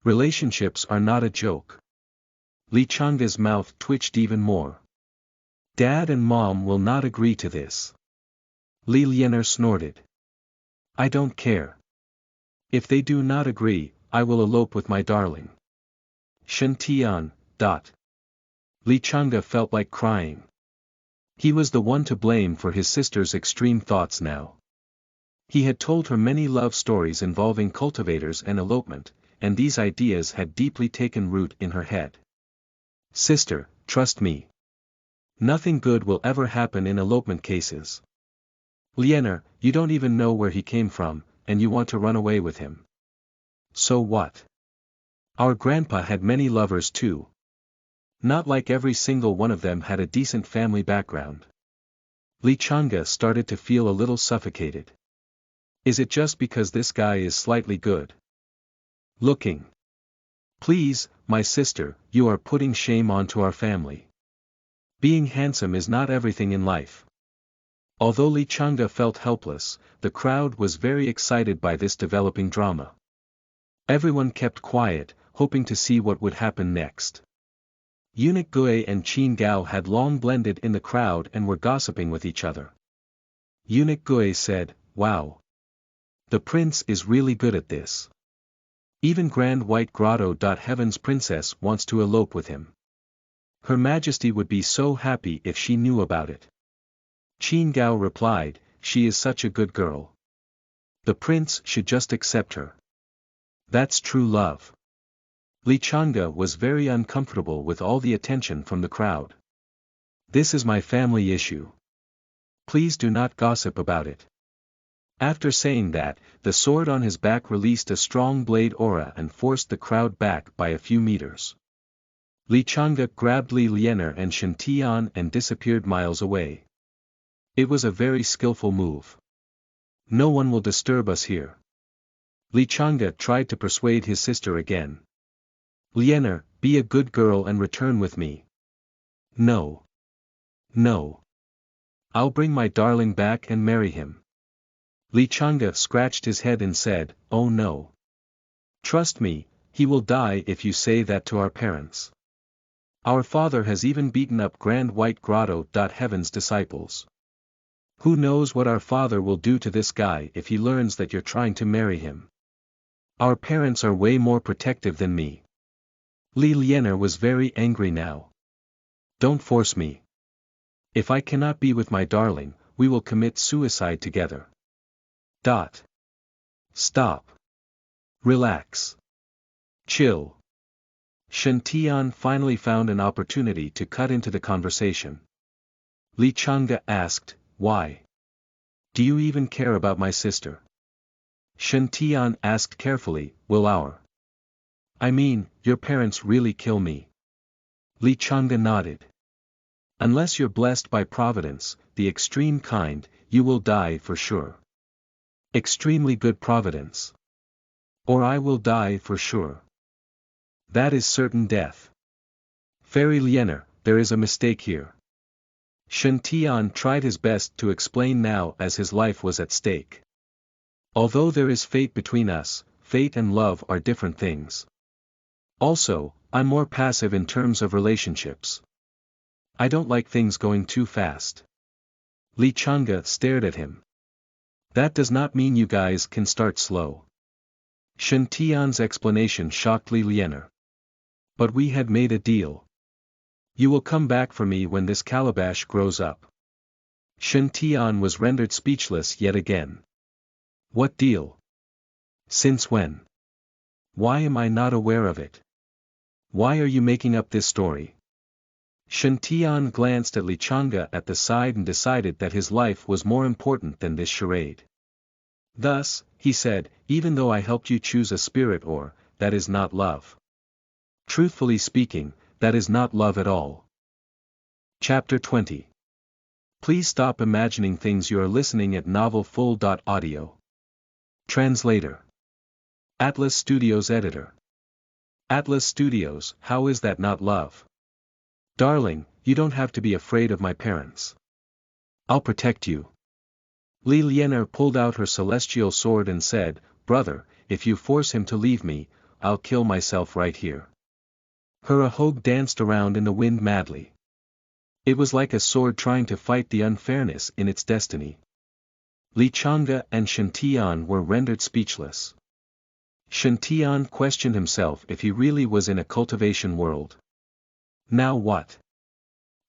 Relationships are not a joke. Li Changa's mouth twitched even more. Dad and Mom will not agree to this. Li Liener snorted. I don't care. If they do not agree, I will elope with my darling. Shintian. Li Changa felt like crying. He was the one to blame for his sister's extreme thoughts now. He had told her many love stories involving cultivators and elopement, and these ideas had deeply taken root in her head. Sister, trust me. Nothing good will ever happen in elopement cases. Liener, you don't even know where he came from, and you want to run away with him. So what? Our grandpa had many lovers too. Not like every single one of them had a decent family background. Li Changa started to feel a little suffocated. Is it just because this guy is slightly good looking? Please, my sister, you are putting shame onto our family. Being handsome is not everything in life. Although Li Changa felt helpless, the crowd was very excited by this developing drama. Everyone kept quiet, hoping to see what would happen next. Eunuch Gui and Qin Gao had long blended in the crowd and were gossiping with each other. Eunuch Gui said, Wow. The prince is really good at this. Even Grand White Grotto. Heaven's princess wants to elope with him. Her Majesty would be so happy if she knew about it. Qin Gao replied, she is such a good girl. The prince should just accept her. That's true love. Li Changa was very uncomfortable with all the attention from the crowd. This is my family issue. Please do not gossip about it. After saying that, the sword on his back released a strong blade aura and forced the crowd back by a few meters. Li Changa grabbed Li Liener and Shintian and disappeared miles away. It was a very skillful move. No one will disturb us here. Li Changa tried to persuade his sister again. Liener, be a good girl and return with me. No. No. I'll bring my darling back and marry him. Li Changa scratched his head and said, Oh no. Trust me, he will die if you say that to our parents. Our father has even beaten up Grand White Grotto. Heaven's disciples. Who knows what our father will do to this guy if he learns that you're trying to marry him. Our parents are way more protective than me. Li Liener was very angry now. Don't force me. If I cannot be with my darling, we will commit suicide together. Stop. Relax. Chill. Shintian finally found an opportunity to cut into the conversation. Li Changa asked, Why? Do you even care about my sister? Shintian asked carefully, Will your parents really kill me? Li Changa nodded. Unless you're blessed by Providence, the extreme kind, you will die for sure. Extremely good Providence. Or I will die for sure. That is certain death. Fairy Lianer, there is a mistake here. Shen Tian tried his best to explain now as his life was at stake. Although there is fate between us, fate and love are different things. Also, I'm more passive in terms of relationships. I don't like things going too fast. Li Chang'e stared at him. That does not mean you guys can start slow. Shen Tian's explanation shocked Li Lianer. But we had made a deal. You will come back for me when this calabash grows up. Shen Tian was rendered speechless yet again. What deal? Since when? Why am I not aware of it? Why are you making up this story? Shen Tian glanced at Li Chang'e at the side and decided that his life was more important than this charade. Thus, he said, even though I helped you choose a spirit ore, that is not love. Truthfully speaking, that is not love at all. Chapter 20. Please stop imagining things. You are listening at novelfull.audio. Translator. Atlas Studios Editor. Atlas Studios, how is that not love? Darling, you don't have to be afraid of my parents. I'll protect you. Li Lianer pulled out her celestial sword and said, Brother, if you force him to leave me, I'll kill myself right here. Her Ahog danced around in the wind madly. It was like a sword trying to fight the unfairness in its destiny. Li Chang'e and Shen Tian were rendered speechless. Shen Tian questioned himself if he really was in a cultivation world. Now what?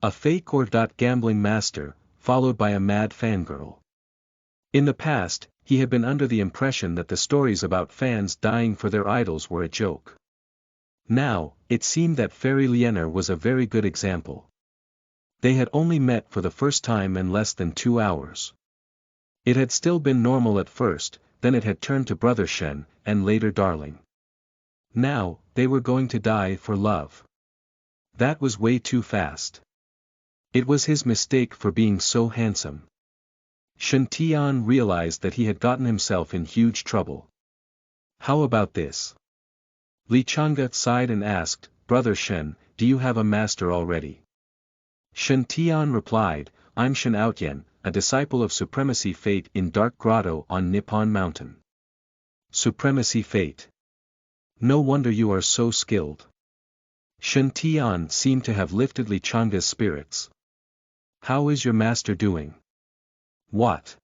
A fake or gambling master, followed by a mad fangirl. In the past, he had been under the impression that the stories about fans dying for their idols were a joke. Now, it seemed that Fairy Lianer was a very good example. They had only met for the first time in less than 2 hours. It had still been normal at first, then it had turned to Brother Shen, and later Darling. Now, they were going to die for love. That was way too fast. It was his mistake for being so handsome. Shen Tian realized that he had gotten himself in huge trouble. How about this? Li Chang'e sighed and asked, Brother Shen, do you have a master already? Shen Tian replied, I'm Shen Outyen, a disciple of Supremacy Fate in Dark Grotto on Nippon Mountain. Supremacy Fate. No wonder you are so skilled. Shen Tian seemed to have lifted Li Chang'e's spirits. How is your master doing? What?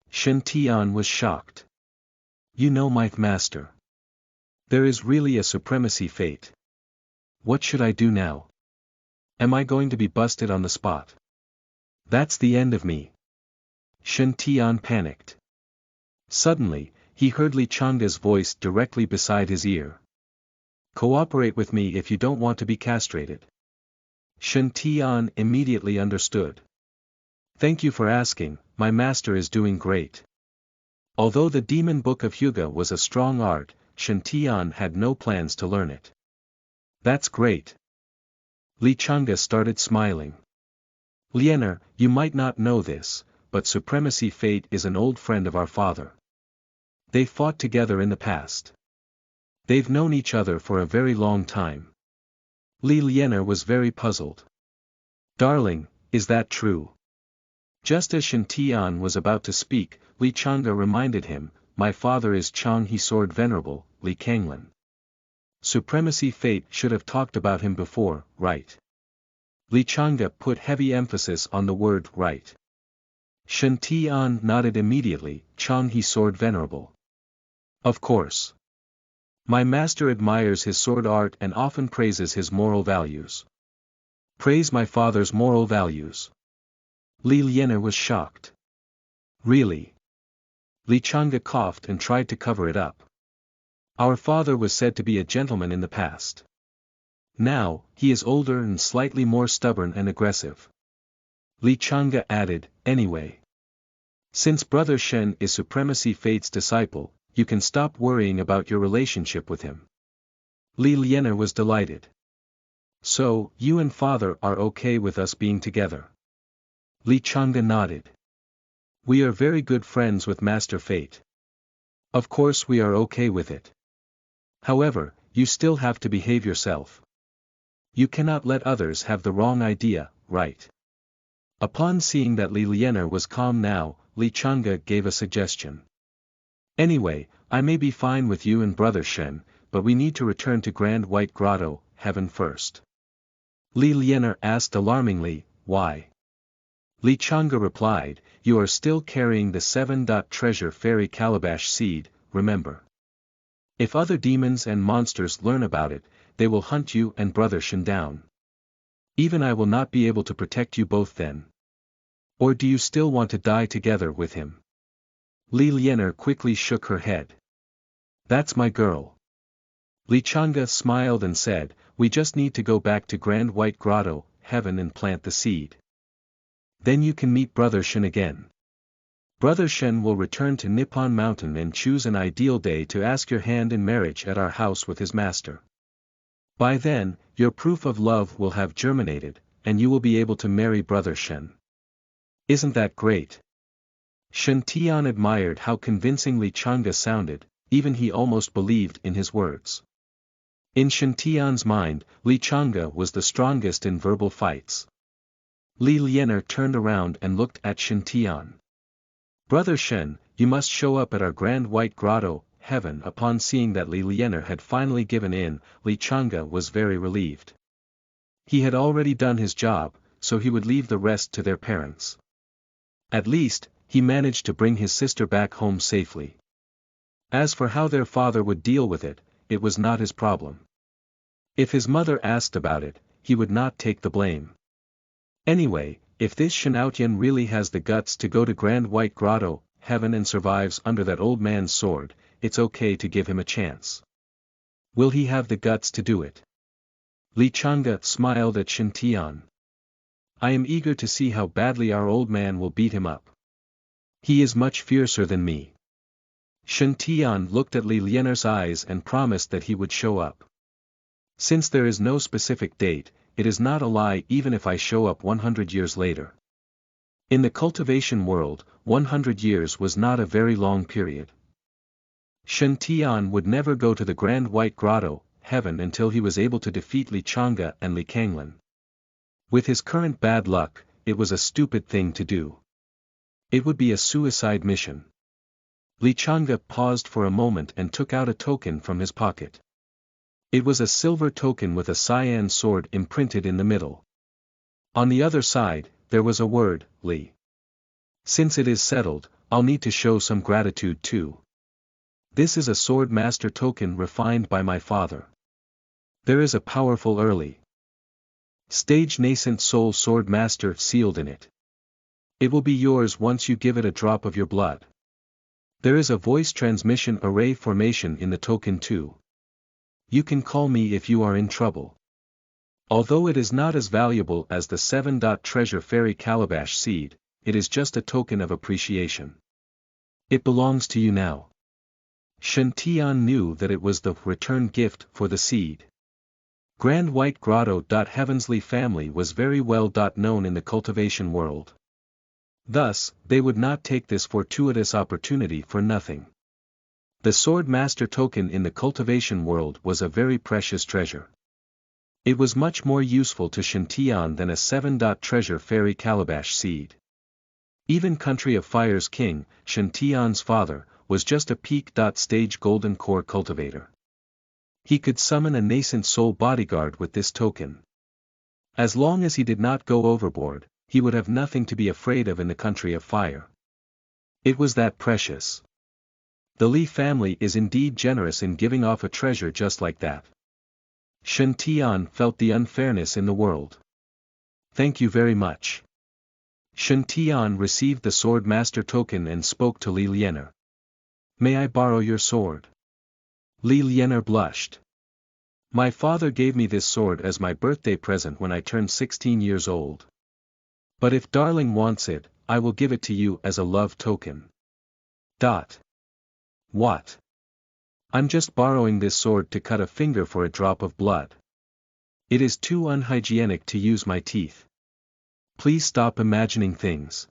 Shen Tian was shocked. You know my master. There is really a Supremacy Fate. What should I do now? Am I going to be busted on the spot? That's the end of me. Shen Tian panicked. Suddenly, he heard Li Chang'e's voice directly beside his ear. Cooperate with me if you don't want to be castrated. Shen Tian immediately understood. Thank you for asking, my master is doing great. Although the Demon Book of Hyuga was a strong art, Shen Tian had no plans to learn it. That's great. Li Chang'e started smiling. Lianer, you might not know this, but Supremacy Fate is an old friend of our father. They fought together in the past. They've known each other for a very long time. Li Lianer was very puzzled. Darling, is that true? Just as Shen Tian was about to speak, Li Chang'e reminded him, my father is Chang He Sword Venerable, Li Kanglin. Supremacy Fate should have talked about him before, right? Li Chang'e put heavy emphasis on the word right. Shen Tian nodded immediately, Chang He Sword Venerable. Of course. My master admires his sword art and often praises his moral values. Praise my father's moral values. Li Lianer was shocked. Really? Li Chang'e coughed and tried to cover it up. Our father was said to be a gentleman in the past. Now, he is older and slightly more stubborn and aggressive. Li Chang'e added, anyway. Since Brother Shen is Supremacy Fate's disciple, you can stop worrying about your relationship with him. Li Lianer was delighted. So, you and father are okay with us being together? Li Chang'e nodded. We are very good friends with Master Fate. Of course we are okay with it. However, you still have to behave yourself. You cannot let others have the wrong idea, right? Upon seeing that Li Lianer was calm now, Li Chang'e gave a suggestion. Anyway, I may be fine with you and Brother Shen, but we need to return to Grand White Grotto, heaven first. Li Lianer asked alarmingly, why? Li Chang'e replied, you are still carrying the 7-treasure fairy calabash seed, remember. If other demons and monsters learn about it, they will hunt you and Brother Shen down. Even I will not be able to protect you both then. Or do you still want to die together with him? Li Lianer quickly shook her head. That's my girl. Li Chang'e smiled and said, we just need to go back to Grand White Grotto, heaven and plant the seed. Then you can meet Brother Shen again. Brother Shen will return to Nippon Mountain and choose an ideal day to ask your hand in marriage at our house with his master. By then, your proof of love will have germinated, and you will be able to marry Brother Shen. Isn't that great? Shen Tian admired how convincing Li Chang'e sounded, even he almost believed in his words. In Shen Tian's mind, Li Chang'e was the strongest in verbal fights. Li Lianer turned around and looked at Shen Tian. Brother Shen, you must show up at our Grand White Grotto, heaven. Upon seeing that Li Lianer had finally given in, Li Chang'e was very relieved. He had already done his job, so he would leave the rest to their parents. At least, he managed to bring his sister back home safely. As for how their father would deal with it, it was not his problem. If his mother asked about it, he would not take the blame. Anyway, if this Shen Aotian really has the guts to go to Grand White Grotto, heaven and survives under that old man's sword, it's okay to give him a chance. Will he have the guts to do it? Li Chang'e smiled at Shen Tian. I am eager to see how badly our old man will beat him up. He is much fiercer than me. Shen Tian looked at Li Lianer's eyes and promised that he would show up. Since there is no specific date, it is not a lie even if I show up 100 years later. In the cultivation world, 100 years was not a very long period. Shen Tian would never go to the Grand White Grotto, heaven until he was able to defeat Li Chang'e and Li Kanglin. With his current bad luck, it was a stupid thing to do. It would be a suicide mission. Li Chang'e paused for a moment and took out a token from his pocket. It was a silver token with a cyan sword imprinted in the middle. On the other side, there was a word, Li. Since it is settled, I'll need to show some gratitude too. This is a sword master token refined by my father. There is a powerful early stage nascent soul sword master sealed in it. It will be yours once you give it a drop of your blood. There is a voice transmission array formation in the token too. You can call me if you are in trouble. Although it is not as valuable as the 7-treasure fairy calabash seed, it is just a token of appreciation. It belongs to you now. Shen Tian knew that it was the return gift for the seed. Grand White Grotto. Heavenly family was very well known in the cultivation world. Thus, they would not take this fortuitous opportunity for nothing. The sword master token in the cultivation world was a very precious treasure. It was much more useful to Shen Tian than a 7-treasure fairy calabash seed. Even Country of Fire's king, Shen Tian's father, was just a peak-stage golden core cultivator. He could summon a nascent soul bodyguard with this token. As long as he did not go overboard, he would have nothing to be afraid of in the Country of Fire. It was that precious. The Li family is indeed generous in giving off a treasure just like that. Shen Tian felt the unfairness in the world. Thank you very much. Shen Tian received the sword master token and spoke to Li Lianer. May I borrow your sword? Li Lianer blushed. My father gave me this sword as my birthday present when I turned 16 years old. But if darling wants it, I will give it to you as a love token. What? I'm just borrowing this sword to cut a finger for a drop of blood. It is too unhygienic to use my teeth. Please stop imagining things.